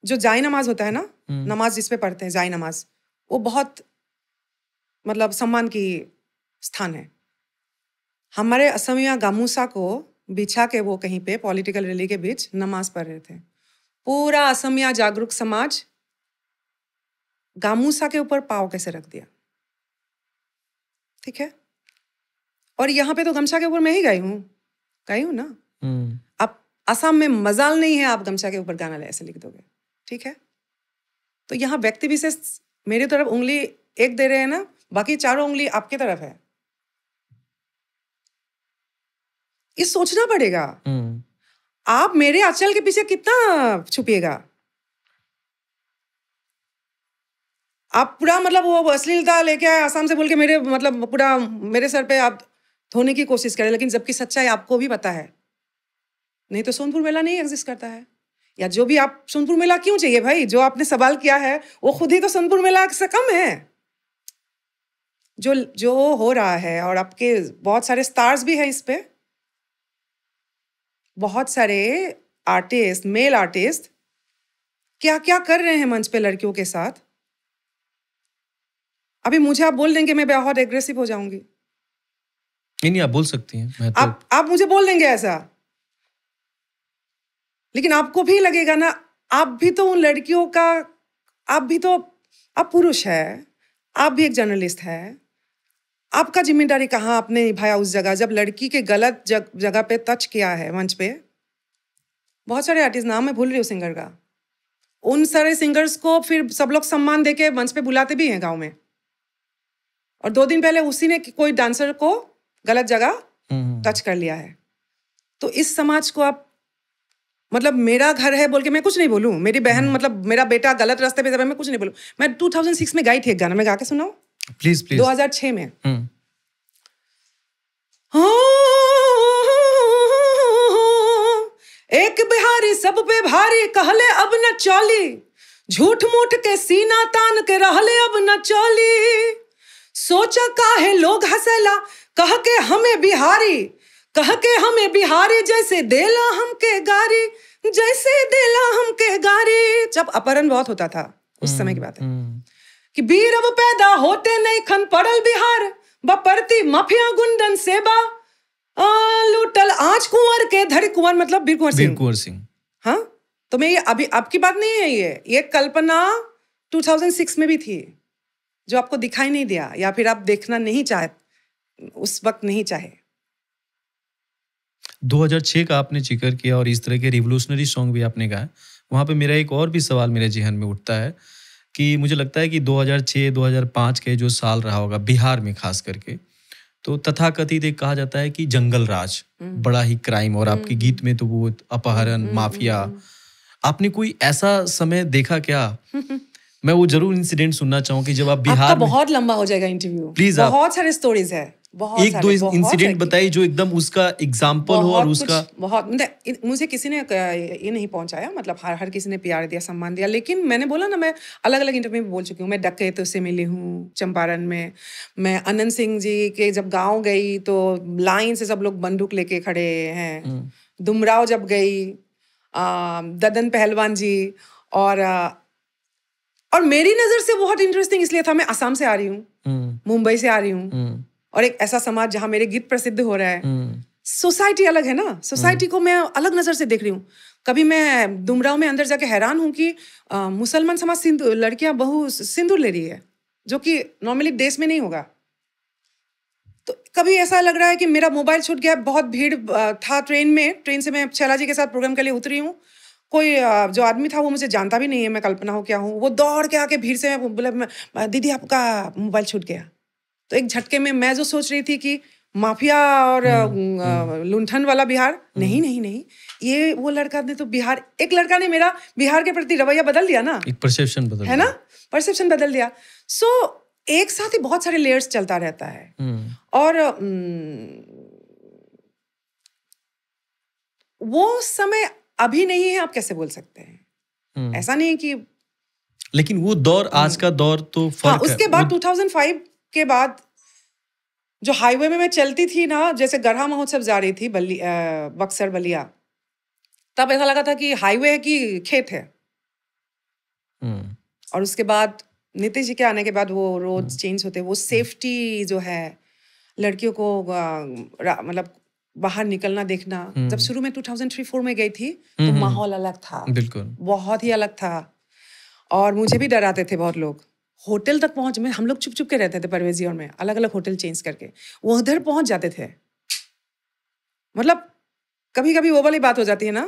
जो जाय नमाज होता है ना, नमाज जिस पे पढ़ते हैं जाय नमाज, वो बहुत मतलब सम्मान की स्थान है। हमारे असमिया गामूसा को बिछा के वो कहीं पे पॉलिटिकल रैली के बीच नमाज पढ़ रहे थे। पूरा असमिया जागरूक समाज गामूसा के ऊपर पाव कैसे रख दिया, ठीक है। और यहाँ पे तो गमछा के ऊपर मैं ही गई हूँ ना। आप असम में मजाल नहीं है, आप गमछा के ऊपर गाना ऐसे लिख दोगे, ठीक है? तो यहाँ व्यक्ति विशेष मेरी तरफ उंगली एक दे रहे हैं ना, बाकी चारों उंगली आपकी तरफ है। ये सोचना पड़ेगा। आप मेरे आंचल के पीछे कितना छुपिएगा? आप पूरा मतलब वो अश्लीलता लेके आए आसाम से बोल के मेरे मतलब पूरा मेरे सर पे आप धोने की कोशिश करें, लेकिन जबकि सच्चाई आपको भी पता है। नहीं तो सोनपुर मेला नहीं एग्जिस्ट करता है। या जो भी आप सोनपुर मेला क्यों चाहिए भाई? जो आपने सवाल किया है वो खुद ही तो सोनपुर मेला से कम है। जो हो रहा है, और आपके बहुत सारे स्टार्स भी है इस पे, बहुत सारे आर्टिस्ट, मेल आर्टिस्ट क्या क्या कर रहे हैं मंच पे लड़कियों के साथ। अभी मुझे आप बोल देंगे मैं बहुत एग्रेसिव हो जाऊंगी। नहीं, आप बोल सकती हैं। मैं तो... आप मुझे बोल देंगे ऐसा, लेकिन आपको भी लगेगा ना, आप भी तो उन लड़कियों का, आप पुरुष है, आप भी एक जर्नलिस्ट है, आपका जिम्मेदारी कहाँ आपने निभाया उस जगह जब लड़की के गलत जगह पे टच किया है मंच पे। बहुत सारे आर्टिस्ट, नाम मैं भूल रही हूँ सिंगर का, उन सारे सिंगर्स को फिर सब लोग सम्मान देके मंच पे बुलाते भी हैं गांव में, और 2 दिन पहले उसी ने कोई डांसर को गलत जगह टच कर लिया है। तो इस समाज को आप मतलब मेरा घर है बोल के मैं कुछ नहीं बोलूं, मेरी बहन मतलब मेरा बेटा गलत रास्ते पे मैं कुछ नहीं बोलूं। मैं 2006 में गाई थी एक गाना, मैं गा के सुनाऊं? प्लीज 2006 में। एक बिहारी सब पे भारी, कहले अब न चौली, झूठ मूठ के सीना तान के रहले अब न चौली। सोचा काहे लोग हंसेला, कह के हमें बिहारी, जैसे देला हमके गारी, जैसे देला हमके गारी। जब अपहरण बहुत होता था उस समय की बात है कि बीर अब पैदा होते नहीं खन पड़ल बिहार, बपरती माफिया गुंडन सेबा, लूटल आज कुंवर के धड़ कुंवर, मतलब बीर कुंवर सिंह। हाँ, तो मैं ये अभी आपकी बात नहीं है, ये कल्पना 2006 में भी थी, जो आपको दिखाई नहीं दिया, या फिर आप देखना नहीं चाहे, उस वक्त नहीं चाहे। 2006 का आपने जिक्र किया और इस तरह के रिवोल्यूशनरी सॉन्ग भी आपने गाए। वहाँ पे मेरा एक और भी सवाल मेरे जहन में उठता है कि मुझे लगता है कि 2006-2005 के जो साल रहा होगा बिहार में खास करके, तो तथाकथित एक कहा जाता है कि जंगल राज, बड़ा ही क्राइम, और आपके गीत में तो वो अपहरण, माफिया। आपने कोई ऐसा समय देखा क्या? मैं वो जरूर इंसिडेंट सुनना चाहूँ कि जब आप बिहार में... बहुत लंबा हो जाएगा इंटरव्यू, प्लीज बहुत सारे स्टोरीज है, एक दो इंसिडेंट बताइए जो एकदम उसका एग्जाम्पल हो, और उसका बहुत मुझे किसी ने ये नहीं पहुंचाया, मतलब हर किसी ने प्यार दिया, सम्मान दिया, लेकिन मैंने बोला ना, मैं अलग अलग इंटरव्यू में बोल चुकी हूँ। मैं डकैतों से मिली हूँ चंपारण में, मैं अनंत सिंह जी के जब गाँव गई तो लाइन से सब लोग बंदूक लेके खड़े हैं। दुमराव जब गई, ददन पहलवान जी, और मेरी नजर से बहुत इंटरेस्टिंग इसलिए था, मैं असम से आ रही हूँ, मुंबई से आ रही हूँ, और एक ऐसा समाज जहां मेरे गीत प्रसिद्ध हो रहा है। सोसाइटी अलग है ना, सोसाइटी को मैं अलग नजर से देख रही हूँ। कभी मैं दुमराव में अंदर जाके हैरान हूँ कि मुसलमान समाज लड़कियां बहु सिंदूर ले रही है, जो कि नॉर्मली देश में नहीं होगा। तो कभी ऐसा लग रहा है कि मेरा मोबाइल छूट गया, बहुत भीड़ था ट्रेन से मैं छैला जी के साथ प्रोग्राम के लिए उतरी हूँ, कोई जो आदमी था वो मुझे जानता भी नहीं है, मैं कल्पना हो क्या हूँ, वो दौड़ के आके भीड़ से बोला, दीदी आपका मोबाइल छूट गया। तो एक झटके में मैं जो सोच रही थी कि माफिया और लुंठन वाला बिहार, नहीं, ये वो लड़का ने तो एक लड़का ने मेरा बिहार के प्रति रवैया बदल दिया ना, एक परसेप्शन बदल है ना, परसेप्शन बदल दिया। सो एक साथ ही बहुत सारे लेयर्स चलता रहता है, और वो समय अभी नहीं है, आप कैसे बोल सकते हैं? ऐसा नहीं है कि, लेकिन वो दौर आज का दौर तो फर्क है। उसके बाद 2005 के बाद जो हाईवे में मैं चलती थी ना, जैसे गरहा महोत्सव जा रही थी बक्सर बलिया, तब ऐसा लगा था कि हाईवे है कि खेत है। और उसके बाद नीतीश जी के आने के बाद वो रोड चेंज होते, वो सेफ्टी जो है लड़कियों को मतलब बाहर निकलना देखना, जब शुरू में 2003-4 में गई थी तो माहौल अलग था, बिल्कुल बहुत ही अलग था, और मुझे भी डराते थे बहुत लोग। होटल तक पहुंच में हम लोग चुप चुप के रहते थे परवेजी, और मैं अलग अलग होटल चेंज करके वो उधर पहुंच जाते थे, मतलब कभी कभी वो वाली बात हो जाती है ना।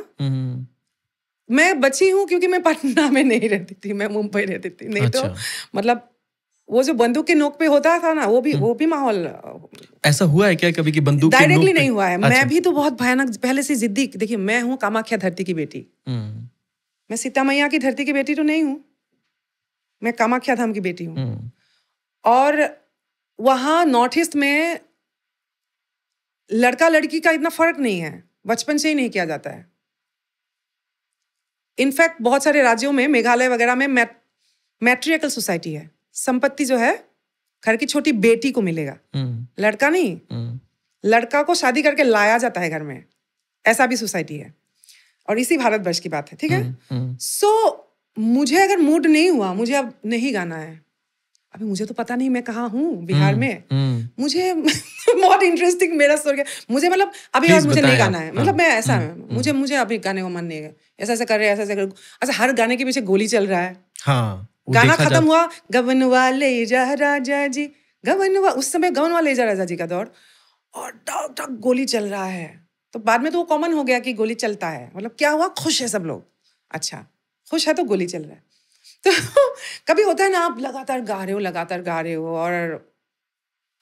मैं बची हूँ क्योंकि मैं पटना में नहीं रहती थी, मैं मुंबई रहती थी। नहीं तो मतलब वो जो बंदूक के नोक पे होता था ना, वो भी माहौल। ऐसा हुआ है क्या कभी कि बंदूक के नोक पे? डायरेक्टली नहीं हुआ है। मैं भी तो बहुत भयानक पहले से जिद्दी। देखिए, मैं हूँ कामाख्या धरती की बेटी। मैं सीता मैया की धरती की बेटी तो नहीं हूँ, मैं कामाख्या धाम की बेटी हूँ। और वहां नॉर्थ ईस्ट में लड़का लड़की का इतना फर्क नहीं है, बचपन से ही नहीं किया जाता है। इनफैक्ट बहुत सारे राज्यों में, मेघालय वगैरह में मैट्रियकल सोसाइटी है। संपत्ति जो है घर की छोटी बेटी को मिलेगा, लड़का नहीं। लड़का को शादी करके लाया जाता है घर में, ऐसा भी सोसाइटी है। और इसी भारतवर्ष की बात है, ठीक है। सो मुझे अगर मूड नहीं हुआ, मुझे अब नहीं गाना है, अभी मुझे तो पता नहीं मैं कहाँ हूँ बिहार में। मुझे बहुत इंटरेस्टिंग मेरा स्टोरी है। मुझे मतलब अभी और मुझे नहीं गाना है, मतलब मैं ऐसा मुझे अभी गाने को मन नहीं है। ऐसा कर रहे हैं, ऐसा कर। अच्छा, हर गाने के पीछे गोली चल रहा है। हाँ, गाना खत्म हुआ, गवन वाले जा राजा जी, उस समय गवन वाले जा राजा जी का दौर, और टक टक गोली चल रहा है। तो बाद में तो वो कॉमन हो गया कि गोली चलता है, मतलब क्या हुआ, खुश है सब लोग। अच्छा, खुश है तो गोली चल रहा है। तो कभी होता है ना, आप लगातार गा रहे हो, और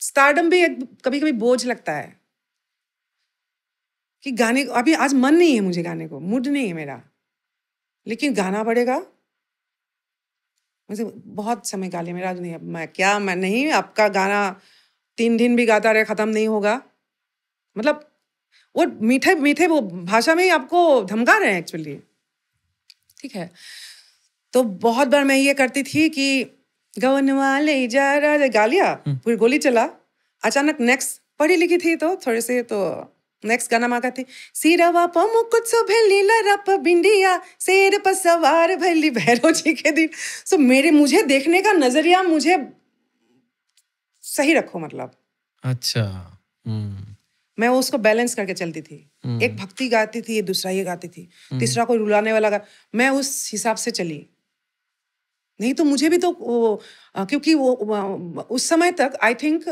स्टारडम भी कभी कभी बोझ लगता है कि गाने, अभी आज मन नहीं है मुझे गाने को, मूड नहीं है मेरा, लेकिन गाना पड़ेगा। मुझे बहुत समय गा लिया, मेरा आज नहीं है। मैं नहीं, आपका गाना 3 दिन भी गाता रहे, खत्म नहीं होगा। मतलब वो मीठे मीठे वो भाषा में ही आपको धमका रहे हैं एक्चुअली, ठीक है। तो बहुत बार मैं ये करती थी कि गवन वाले जा रहा, गा लिया, फिर गोली चला। अचानक नेक्स्ट, पढ़ी लिखी थी तो थोड़े से, तो नेक्स्ट गाना मांगा थी, सिरवा प मुकुट शोभे रप बिंदिया, शेर पर सवार भैली भैरव जी के दिन। सो मुझे देखने का नजरिया मुझे सही रखो, मतलब। अच्छा। मैं उसको बैलेंस करके चलती थी। एक भक्ति गाती थी, दूसरा ये गाती थी, तीसरा कोई रुलाने वाला मैं उस हिसाब से चली। नहीं तो मुझे भी तो क्योंकि वो उस समय तक आई थिंक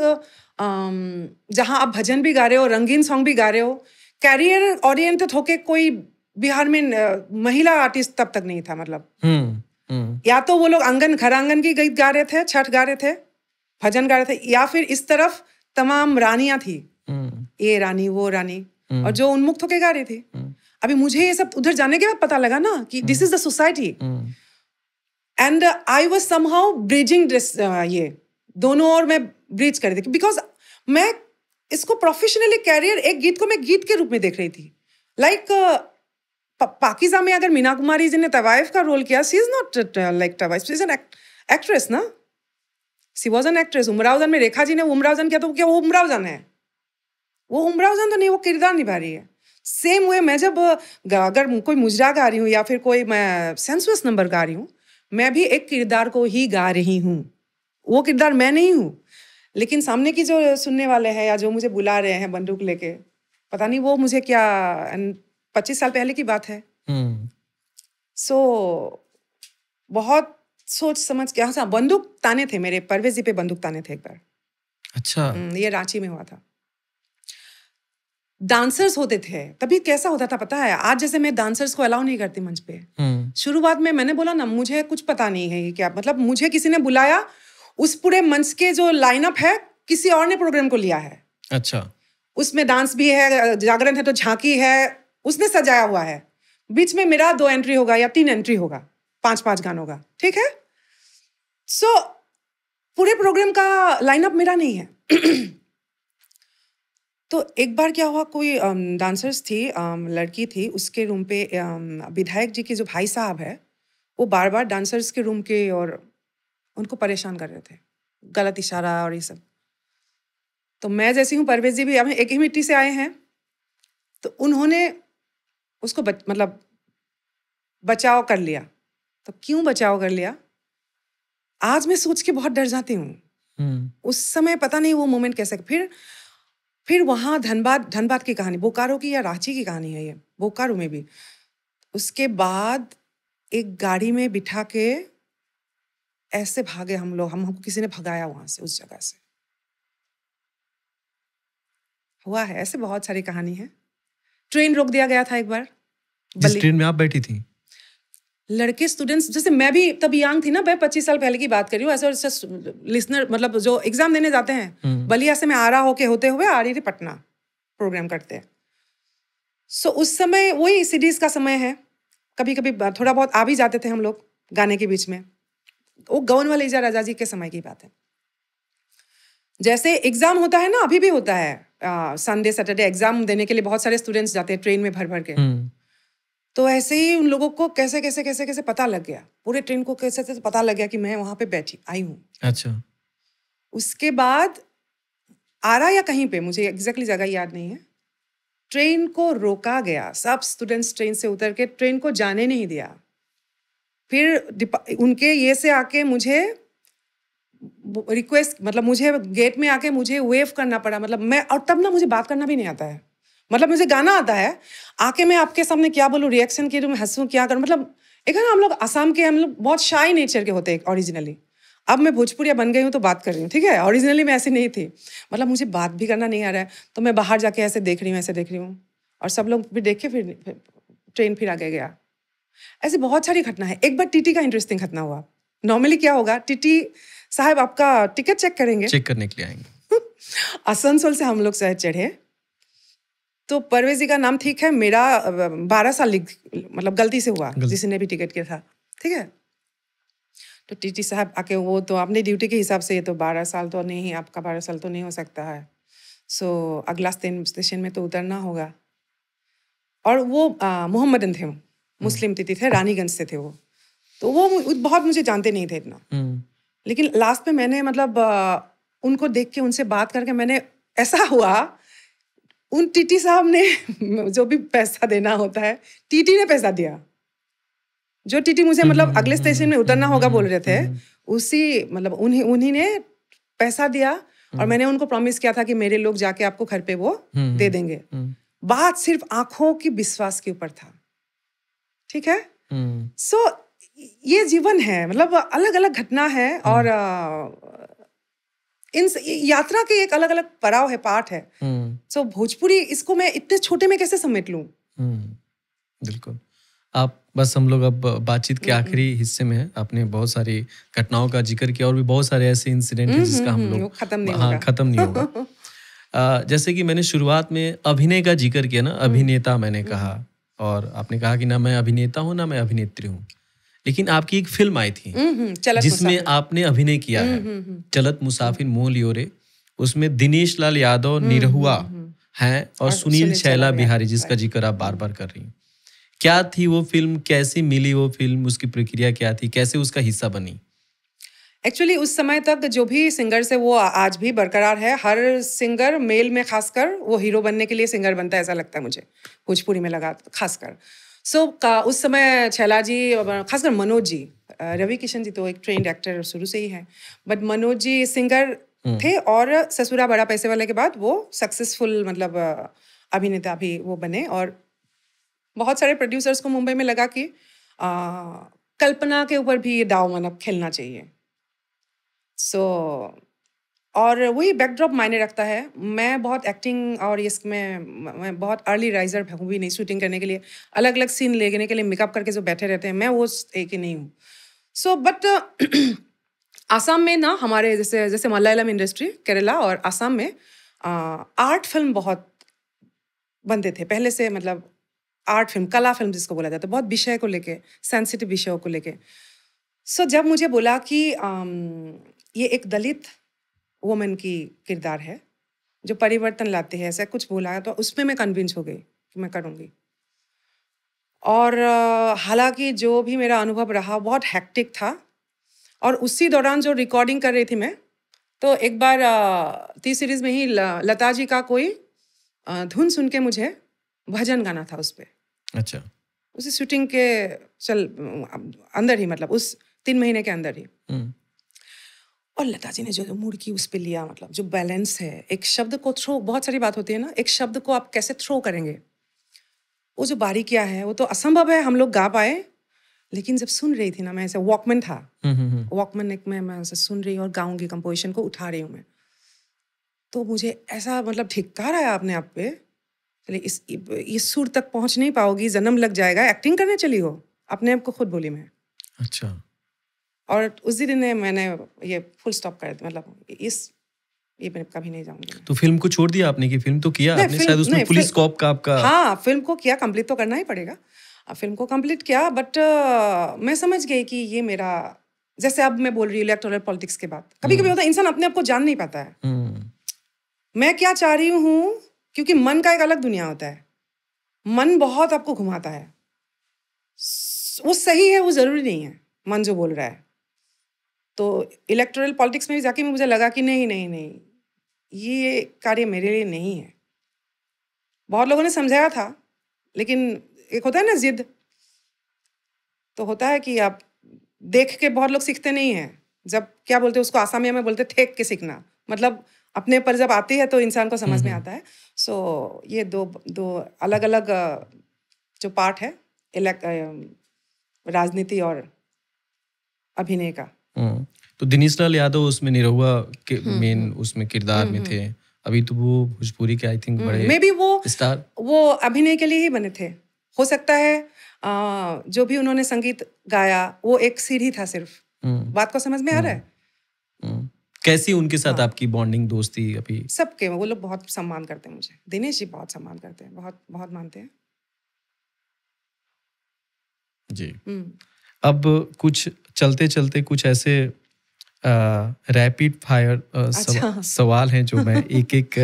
जहां आप भजन भी गा रहे हो, रंगीन सॉन्ग भी गा रहे हो, कैरियर ओरिएंटेड होके कोई बिहार में महिला आर्टिस्ट तब तक नहीं था। मतलब या तो वो लोग घरांगन की गीत गा रहे थे, छठ गा रहे थे, भजन गा रहे थे, या फिर इस तरफ तमाम रानियां थी, ये रानी वो रानी, और जो उन्मुक्त होके गा रही थी। अभी मुझे ये सब उधर जाने के बाद पता लगा ना कि this is the society, and I was somehow bridging this, ये दोनों और मैं ब्रिज कर रही थी, बिकॉज मैं इसको प्रोफेशनली कैरियर, एक गीत को मैं गीत के रूप में देख रही थी। लाइक पाकिज़ा में अगर मीना कुमारी जी ने तवाइफ का रोल किया, शी इज नॉट लाइक तवाइफ, शी इज एन एक्ट्रेस ना, she was an actress. Umrao Jaan में रेखा जी ने उमरावजान किया, तो क्या वो उमरावजान है? वो उमरावजान तो नहीं, वो किरदार निभा रही है। सेम वे मैं जब अगर कोई मुजरा गा रही हूँ या फिर कोई मैं सेंसुअस नंबर गा रही हूँ, मैं भी एक किरदार को ही गा रही हूँ, वो किरदार मैं नहीं हूँ। लेकिन सामने की जो सुनने वाले हैं या जो मुझे बुला रहे हैं बंदूक लेके, पता नहीं वो मुझे क्या, 25 साल पहले की बात है। सो बहुत सोच समझ के, हाँ, बंदूक ताने थे मेरे, परवेज जी पे बंदूक ताने थे एक बार। अच्छा। ये रांची में हुआ था। डांसर्स होते थे तभी, कैसा होता था पता है, आज जैसे मैं डांसर्स को अलाउ नहीं करती मंच पे। शुरुआत में मैंने बोला ना, मुझे कुछ पता नहीं है ये क्या, मतलब मुझे किसी ने बुलाया, उस पूरे मंच के जो लाइनअप है किसी और ने प्रोग्राम को लिया है। अच्छा। उसमें डांस भी है, जागरण है तो झांकी है, उसने सजाया हुआ है। बीच में मेरा 2 एंट्री होगा या 3 एंट्री होगा, 5 गानों का, ठीक है। सो पूरे प्रोग्राम का लाइनअप मेरा नहीं है। तो एक बार क्या हुआ, कोई डांसर्स थी, लड़की थी, उसके रूम पे विधायक जी के जो भाई साहब है, वो बार बार डांसर्स के रूम के और उनको परेशान कर रहे थे, गलत इशारा और ये सब। तो मैं जैसी हूँ, परवेज जी भी, हम एक ही मिट्टी से आए हैं, तो उन्होंने उसको मतलब बचाव कर लिया। तो क्यों बचाव कर लिया, आज मैं सोच के बहुत डर जाती हूँ। उस समय पता नहीं वो मोमेंट कैसे। फिर वहाँ धनबाद की कहानी, बोकारो की या रांची की कहानी है ये, बोकारो में भी। उसके बाद एक गाड़ी में बिठा के ऐसे भागे हम लोग, हमको किसी ने भगाया वहां से, उस जगह से। हुआ है ऐसे बहुत सारी कहानी है। ट्रेन रोक दिया गया था एक बार। जिस ट्रेन में आप बैठी थी? लड़के स्टूडेंट्स, जैसे मैं भी तब यंग थी ना, मैं 25 साल पहले की बात कर रही हूँ। ऐसे लिसनर मतलब जो एग्जाम देने जाते हैं, बलिया से मैं आरा होते हुए आ रही थी पटना, प्रोग्राम करते हैं। सो उस समय वही सीडीज का समय है, कभी कभी थोड़ा बहुत आ भी जाते थे हम लोग गाने के बीच में। वो गवन वाले इजा राजा जी के समय की बात है। जैसे एग्जाम होता है ना, अभी भी होता है, संडे सैटरडे एग्जाम देने के लिए बहुत सारे स्टूडेंट्स जाते हैं ट्रेन में भर भर के। तो ऐसे ही उन लोगों को कैसे कैसे कैसे कैसे पता लग गया, पूरे ट्रेन को कैसे कैसे पता लग गया कि मैं वहां पे बैठी आई हूँ। अच्छा। उसके बाद आरा या कहीं पे, मुझे एग्जैक्टली जगह याद नहीं है, ट्रेन को रोका गया। सब स्टूडेंट्स ट्रेन से उतर के ट्रेन को जाने नहीं दिया। फिर उनके ये से आके मुझे रिक्वेस्ट, मतलब मुझे गेट में आके मुझे वेव करना पड़ा। मतलब मैं, और तब ना मुझे बात करना भी नहीं आता है, मतलब मुझे गाना आता है, आके मैं आपके सामने क्या बोलूँ, रिएक्शन की मैं हंसूँ क्या करूँ। मतलब एक है ना, हम लोग असम के, हम लोग बहुत शाई नेचर के होते हैं ओरिजिनली। अब मैं भोजपुरिया बन गई हूँ तो बात कर रही हूँ, ठीक है। ओरिजिनली मैं ऐसी नहीं थी, मतलब मुझे बात भी करना नहीं आ रहा है, तो मैं बाहर जाके ऐसे देख रही हूँ, ऐसे देख रही हूँ, और सब लोग भी देखे। फिर ट्रेन फिर आगे गया। ऐसी बहुत सारी घटना है। एक बार टीटी का इंटरेस्टिंग घटना हुआ। नॉर्मली क्या होगा, टीटी साहब आपका टिकट चेक करेंगे, चेक करने के लिए आएंगे। आसनसोल से हम लोग शायद चढ़े, तो परवेज जी का नाम ठीक है, मेरा 12 साल मतलब गलती से हुआ, जिसने भी टिकट किया था, ठीक है। तो टीटी साहब आके, वो तो अपने ड्यूटी के हिसाब से, ये तो 12 साल तो नहीं, आपका 12 साल तो नहीं हो सकता है, सो अगला स्टेशन में तो उतरना होगा। और वो मोहम्मदन थे, मुस्लिम टीटी थे, रानीगंज से थे वो। तो वो बहुत मुझे जानते नहीं थे इतना, लेकिन लास्ट में मैंने मतलब उनको देख के, उनसे बात करके, मैंने, ऐसा हुआ, उन टीटी साहब ने जो भी पैसा देना होता है, टीटी ने पैसा दिया। जो टीटी मुझे मतलब अगले स्टेशन में उतरना होगा बोल रहे थे, उसी मतलब उन्हीं ने पैसा दिया। और मैंने उनको प्रॉमिस किया था कि मेरे लोग जाके आपको घर पे वो दे देंगे। बात सिर्फ आंखों की विश्वास के ऊपर था, ठीक है। सो ये जीवन है, मतलब अलग अलग घटना है, और इन यात्रा के एक अलग अलग पड़ाव है, पार्ट है। सो भोजपुरी, इसको मैं इतने छोटे में कैसे समेट लूं? बिल्कुल। आप बस, हम लोग अब बातचीत के आखिरी हिस्से में हैं। आपने बहुत सारी घटनाओं का जिक्र किया, और भी बहुत सारे ऐसे इंसिडेंट हैं जिसका हम लोग खत्म नहीं होगा। जैसे कि मैंने शुरुआत में अभिनय का जिक्र किया ना, अभिनेता मैंने कहा, और आपने कहा कि ना मैं अभिनेता हूँ ना मैं अभिनेत्री हूँ, लेकिन आपकी एक फिल्म आई थी जिसमें आपने अभिनय किया है, चलत मुसाफिर मोह लियो रे। उसमें दिनेश लाल यादव निरहुआ हैं और सुनील छैला बिहारी, जिसका जिक्र आप बार बार कर रही हैं। क्या थी वो फिल्म, कैसी मिली वो फिल्म, उसकी प्रक्रिया क्या थी, कैसे उसका हिस्सा बनी? एक्चुअली उस समय तक जो भी सिंगर से, वो आज भी बरकरार है। हर सिंगर, मेल में खासकर, वो हीरो बनने के लिए सिंगर बनता है, ऐसा लगता है मुझे, भोजपुरी में लगा खासकर। उस समय छैला जी, खासकर मनोज जी, रवि किशन जी तो एक ट्रेंड एक्टर शुरू से ही है, बट मनोज जी सिंगर थे, और ससुरा बड़ा पैसे वाले के बाद वो सक्सेसफुल मतलब अभिनेता भी वो बने। और बहुत सारे प्रोड्यूसर्स को मुंबई में लगा कि कल्पना के ऊपर भी दाव मतलब खेलना चाहिए। और वही बैकड्रॉप मायने रखता है। मैं बहुत एक्टिंग और इसमें मैं बहुत अर्ली राइजर हूँ भी नहीं। शूटिंग करने के लिए अलग अलग सीन लेने के लिए मेकअप करके जो बैठे रहते हैं, मैं वो एक ही नहीं हूँ। बट आसाम में ना, हमारे जैसे मलयालम इंडस्ट्री, केरला और आसाम में आर्ट फिल्म बहुत बनते थे पहले से, मतलब आर्ट फिल्म, कला फिल्म जिसको बोला जाता है, बहुत विषय को लेके, सेंसिटिव विषयों को लेके। जब मुझे बोला कि ये एक दलित वुमन की किरदार है जो परिवर्तन लाते हैं, ऐसा कुछ बोला, तो उसमें मैं कन्विंस हो गई कि मैं करूँगी। और हालांकि जो भी मेरा अनुभव रहा बहुत हेक्टिक था, और उसी दौरान जो रिकॉर्डिंग कर रही थी मैं, तो एक बार टी सीरीज में ही लता जी का कोई धुन सुन के मुझे भजन गाना था उस पर। अच्छा। उसी शूटिंग के अंदर ही, मतलब उस 3 महीने के अंदर ही। और लता जी ने जो मूड की उस पे लिया, मतलब जो बैलेंस है, एक शब्द को थ्रो, बहुत सारी बात होती है ना, एक शब्द को आप कैसे थ्रो करेंगे, वो जो बारीकियां है, वो तो असंभव है हम लोग गा पाए। लेकिन जब सुन रही थी ना, मैं ऐसे वॉकमैन था, वॉकमैन एक में मैं ऐसे सुन रही और गाऊंगी, कंपोजिशन को उठा रही हूँ मैं, तो मुझे ऐसा मतलब धिक्कार आया अपने आप पे चलिए इस सुर तक पहुंच नहीं पाओगी, जन्म लग जाएगा, एक्टिंग करने चली हो। अपने आप को खुद बोली मैं। अच्छा। और उस दिन मैंने ये फुल स्टॉप कर दिया, मतलब ये मैं कभी नहीं जाऊंगी। तो फिल्म को छोड़ दिया आपने कि फिल्म तो किया आपने, शायद उसमें पुलिस कॉप का आपका। हाँ, फिल्म को किया, कंप्लीट तो करना ही पड़ेगा। फिल्म को कंप्लीट किया, बट मैं समझ गई कि ये मेरा, जैसे अब मैं बोल रही हूँ इलेक्टोरल पॉलिटिक्स के बाद, कभी कभी होता है इंसान अपने आप को जान नहीं पाता है मैं क्या चाह रही हूँ, क्योंकि मन का एक अलग दुनिया होता है। मन बहुत आपको घुमाता है, वो सही है वो जरूरी नहीं है मन जो बोल रहा है। तो इलेक्टोरल पॉलिटिक्स में भी जाके मुझे लगा कि नहीं नहीं नहीं, ये कार्य मेरे लिए नहीं है। बहुत लोगों ने समझाया था, लेकिन एक होता है ना जिद, तो होता है कि आप देख के बहुत लोग सीखते नहीं हैं। जब क्या बोलते हैं उसको, आसामी में बोलते ठेक के सीखना, मतलब अपने पर जब आती है तो इंसान को समझ में आता है। सो ये दो अलग अलग जो पार्ट है, राजनीति और अभिनय का। तो दिनेश लाल यादव उसमें निरहुआ के मेन उसमें किरदार में थे। अभी तो वो भोजपुरी के आई थिंक बड़े मे बी वो स्टार, वो अभिनय के लिए ही बने थे। हो सकता है जो भी उन्होंने संगीत गाया वो एक सीढ़ी था सिर्फ। बात को समझ में आ रहा है? कैसी उनके साथ आपकी बॉन्डिंग, दोस्ती? अभी सबके वो लोग बहुत सम्मान करते हैं मुझे। दिनेश जी बहुत सम्मान करते हैं, बहुत बहुत मानते हैं जी। अब कुछ चलते चलते कुछ ऐसे रैपिड फायर सवाल हैं जो मैं एक एक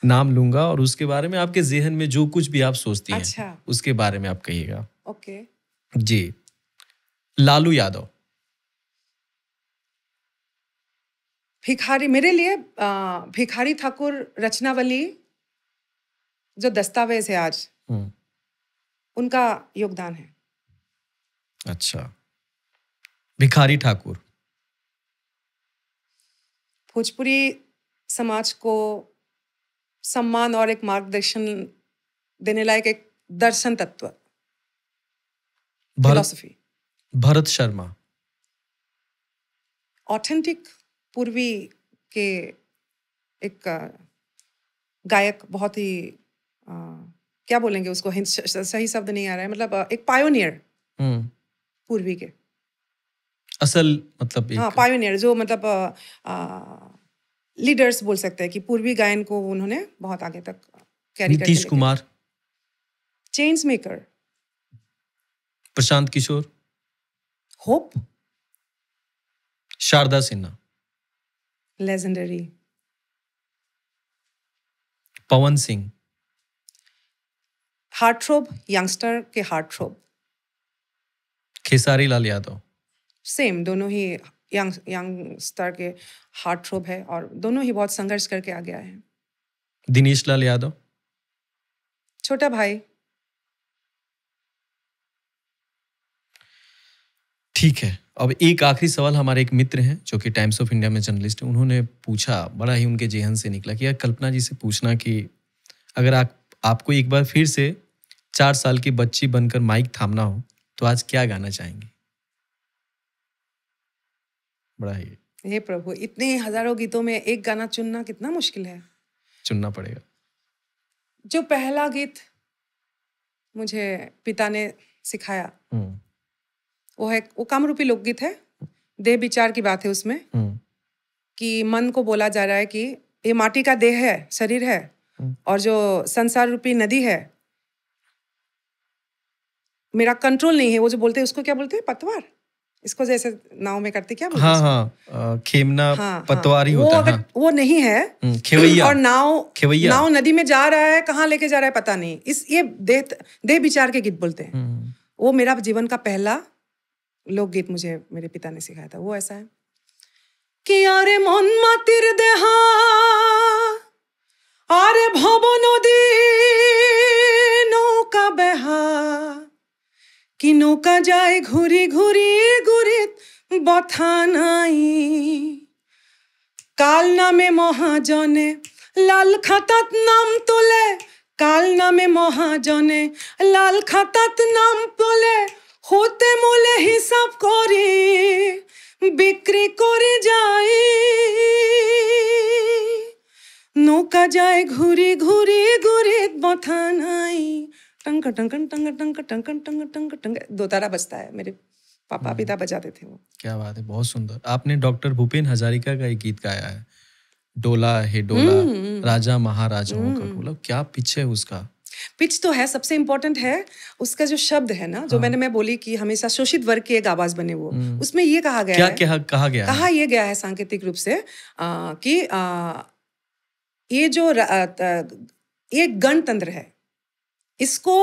नाम लूंगा और उसके बारे में आपके ज़हन में जो कुछ भी आप सोचती हैं उसके बारे में आप कहिएगा। ओके जी। लालू यादव। भिखारी, मेरे लिए भिखारी ठाकुर रचनावली जो दस्तावेज है आज, उनका योगदान है। अच्छा। भिखारी ठाकुर भोजपुरी समाज को सम्मान और एक मार्गदर्शन देने लायक एक दर्शन तत्व, फिलॉसफी। भरत शर्मा। ऑथेंटिक पूर्वी के एक गायक, बहुत ही क्या बोलेंगे उसको, सही शब्द नहीं आ रहा है, मतलब एक पायोनियर पूर्वी के। असल मतलब एक, हाँ पायोनियर, जो मतलब लीडर्स बोल सकते हैं कि पूर्वी गायन को उन्होंने बहुत आगे तक कैरी करके। Nitish Kumar. Change maker. Prashant Kishor. Hope. Sharda Sinha. Legendary. Pawan Singh. Heartthrob, youngster के हार्टथ्रोब। खेसारी लाल यादव। सेम, दोनों ही यंगस्टर के हार्टथ्रोब है और दोनों ही बहुत संघर्ष करके आगे आए हैं। दिनेश लाल यादव। छोटा भाई। ठीक है। अब एक आखिरी सवाल, हमारे एक मित्र हैं जो कि टाइम्स ऑफ इंडिया में जर्नलिस्ट हैं, उन्होंने पूछा, बड़ा ही उनके जेहन से निकला कि यार कल्पना जी से पूछना कि अगर आपको एक बार फिर से 4 साल की बच्ची बनकर माइक थामना हो तो आज क्या गाना चाहेंगी? बड़ा ही, हे प्रभु, इतने हजारों गीतों में एक गाना चुनना कितना मुश्किल है। चुनना पड़ेगा। जो पहला गीत मुझे पिता ने सिखाया वो कामरूपी लोकगीत है। देह विचार की बात है उसमें कि मन को बोला जा रहा है कि ये माटी का देह है, शरीर है, और जो संसार रूपी नदी है मेरा कंट्रोल नहीं है। वो जो बोलते हैं उसको क्या बोलते हैं, पतवार, इसको जैसे नाव में करते क्या बोलते हैं? हाँ, खेमना, पतवार ही होता है। वो नहीं है, खेवैया। और नाव नदी में जा रहा है, कहाँ लेके जा रहा है पता नहीं। ये देह विचार के गीत बोलते हैं। वो मेरा जीवन का पहला लोकगीत मुझे मेरे पिता ने सिखाया था। वो ऐसा है कि आरे मन मातिर देहा, आरे भव नदी नौका बेहा, कि नौका जाए घुरी घुरी गुरित बथा নাই। काल नामे महाजने लाल खातात नाम তোলে, काल नामे महाजने लाल खातात नाम তোলে, होते मोले हिसाब करे बिक्री करे जाए। नौका जाए घुरी घुरी गुरित बथानाई टंक टंक टंक टंक टंक टंक टंक टंक, दो तारा बजता है, मेरे पापा पिता बजाते थे वो। क्या बात है, बहुत सुंदर। आपने डॉक्टर भूपेन हजारिका का एक गीत गाया है, डोला हे डोला राजा महाराजाओं का डोला। क्या पिच है उसका? पिच तो है, सबसे इम्पोर्टेंट है उसका जो शब्द है ना, जो मैं बोली कि हमेशा शोषित वर्ग की एक आवाज बने वो, उसमें ये कहा गया है, क्या कहा गया कहा ये गया है सांकेतिक रूप से कि ये जो ये गणतंत्र है, इसको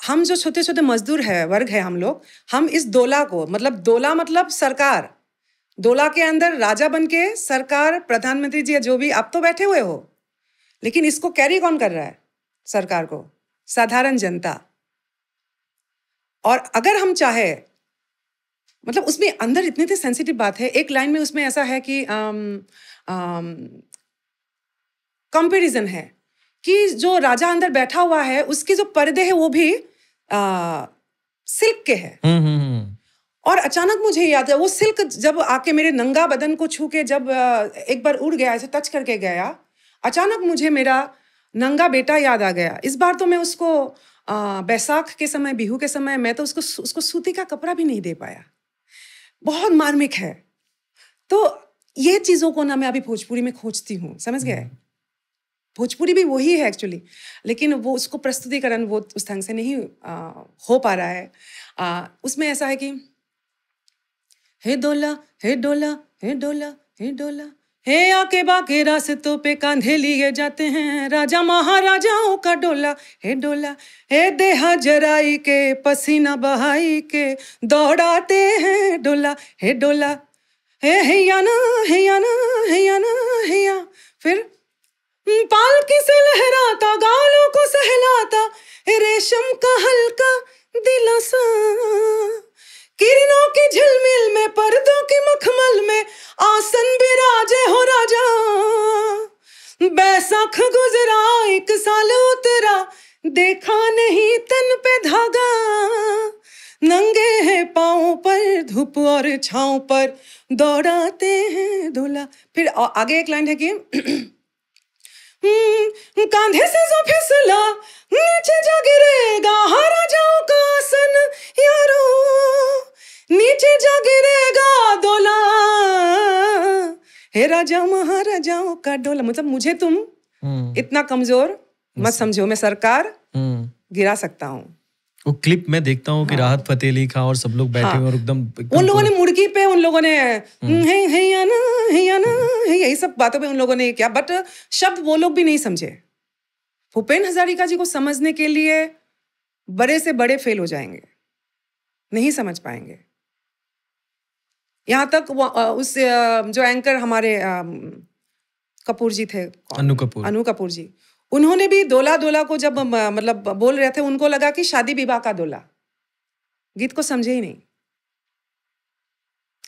हम जो छोटे छोटे मजदूर है वर्ग है हम लोग, हम इस डोला को, मतलब डोला मतलब सरकार, डोला के अंदर राजा बन के सरकार, प्रधानमंत्री जी जो भी आप तो बैठे हुए हो, लेकिन इसको कैरी कौन कर रहा है सरकार को? साधारण जनता। और अगर हम चाहे, मतलब उसमें अंदर इतनी सेंसिटिव बात है, एक लाइन में उसमें ऐसा है कि कंपैरिजन है कि जो राजा अंदर बैठा हुआ है उसके जो पर्दे हैं वो भी सिल्क के हैं। और अचानक मुझे याद है वो सिल्क जब आके मेरे नंगा बदन को छू के जब एक बार उड़ गया, ऐसे टच करके गया, अचानक मुझे मेरा नंगा बेटा याद आ गया। इस बार तो मैं उसको बैसाख के समय, बिहू के समय, मैं तो उसको सूती का कपड़ा भी नहीं दे पाया। बहुत मार्मिक है। तो ये चीजों को ना मैं अभी भोजपुरी में खोजती हूँ, समझ गए? भोजपुरी भी वही है एक्चुअली, लेकिन वो उसको प्रस्तुतिकरण वो उस ढंग से नहीं हो पा रहा है। उसमें ऐसा है कि हे डोला हे डोला हे डोला हे डोला, हे आके बाके रास्तों पे कांधे लिए जाते हैं राजा महाराजाओं का डोला, हे डोला, हे देहा जराई के पसीना बहाई के दौड़ाते हैं डोला, हे डोला, हे याना हे याना हे याना हे या। फिर पालकी से लहराता, गालों को सहलाता, रेशम का हल्का दिलासा, किरणों की झिलमिल में, पर्दों की मखमल में, आसन बिराजे हो राजा। बैसाख गुजरा, एक साल उतरा, देखा नहीं तन पे धागा, नंगे हैं पाँव पर, धूप और छाँव पर दौड़ाते हैं डोला। फिर आगे एक लाइन है कि कांधे से जो फिसला नीचे जा गिरेगा राजाओं का आसन यारो, नीचे जा गिरेगा डोला, हे राजा महाराजाओं का डोला। मतलब मुझे तुम इतना कमजोर मत समझो, मैं सरकार गिरा सकता हूँ। वो क्लिप में देखता हूँ कि राहत फतेह अली खान और सब लोग बैठे हुए और एकदम उन लोगों ने मुर्गी पे, उन लोगों ने यही सब बातों पे उन लोगों ने क्या, बट शब्द वो लोग भी नहीं समझे। भूपेन हजारिका जी को समझने के लिए बड़े से बड़े फेल हो जाएंगे, नहीं समझ पाएंगे। यहाँ तक उस जो एंकर हमारे कपूर जी थे, अनु कपूर जी, उन्होंने भी डोला डोला को जब मतलब बोल रहे थे, उनको लगा कि शादी विवाह का डोला, गीत को समझे ही नहीं।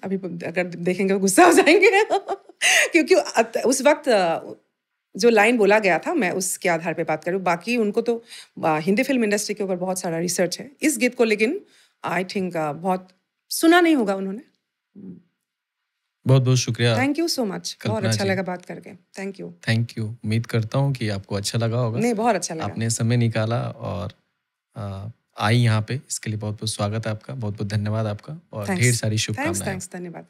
अभी अगर देखेंगे गुस्सा हो जाएंगे क्योंकि उस वक्त जो लाइन बोला गया था, मैं उसके आधार पे बात करूँ। बाकी उनको तो हिंदी फिल्म इंडस्ट्री के ऊपर बहुत सारा रिसर्च है इस गीत को, लेकिन आई थिंक बहुत सुना नहीं होगा उन्होंने। बहुत बहुत शुक्रिया। थैंक यू सो मच, बहुत अच्छा लगा बात करके। Thank you. उम्मीद करता हूँ कि आपको अच्छा लगा होगा। नहीं, बहुत अच्छा लगा, आपने समय निकाला और आई यहाँ पे, इसके लिए बहुत बहुत स्वागत है आपका, बहुत बहुत धन्यवाद आपका और ढेर सारी शुभकामनाएं। धन्यवाद।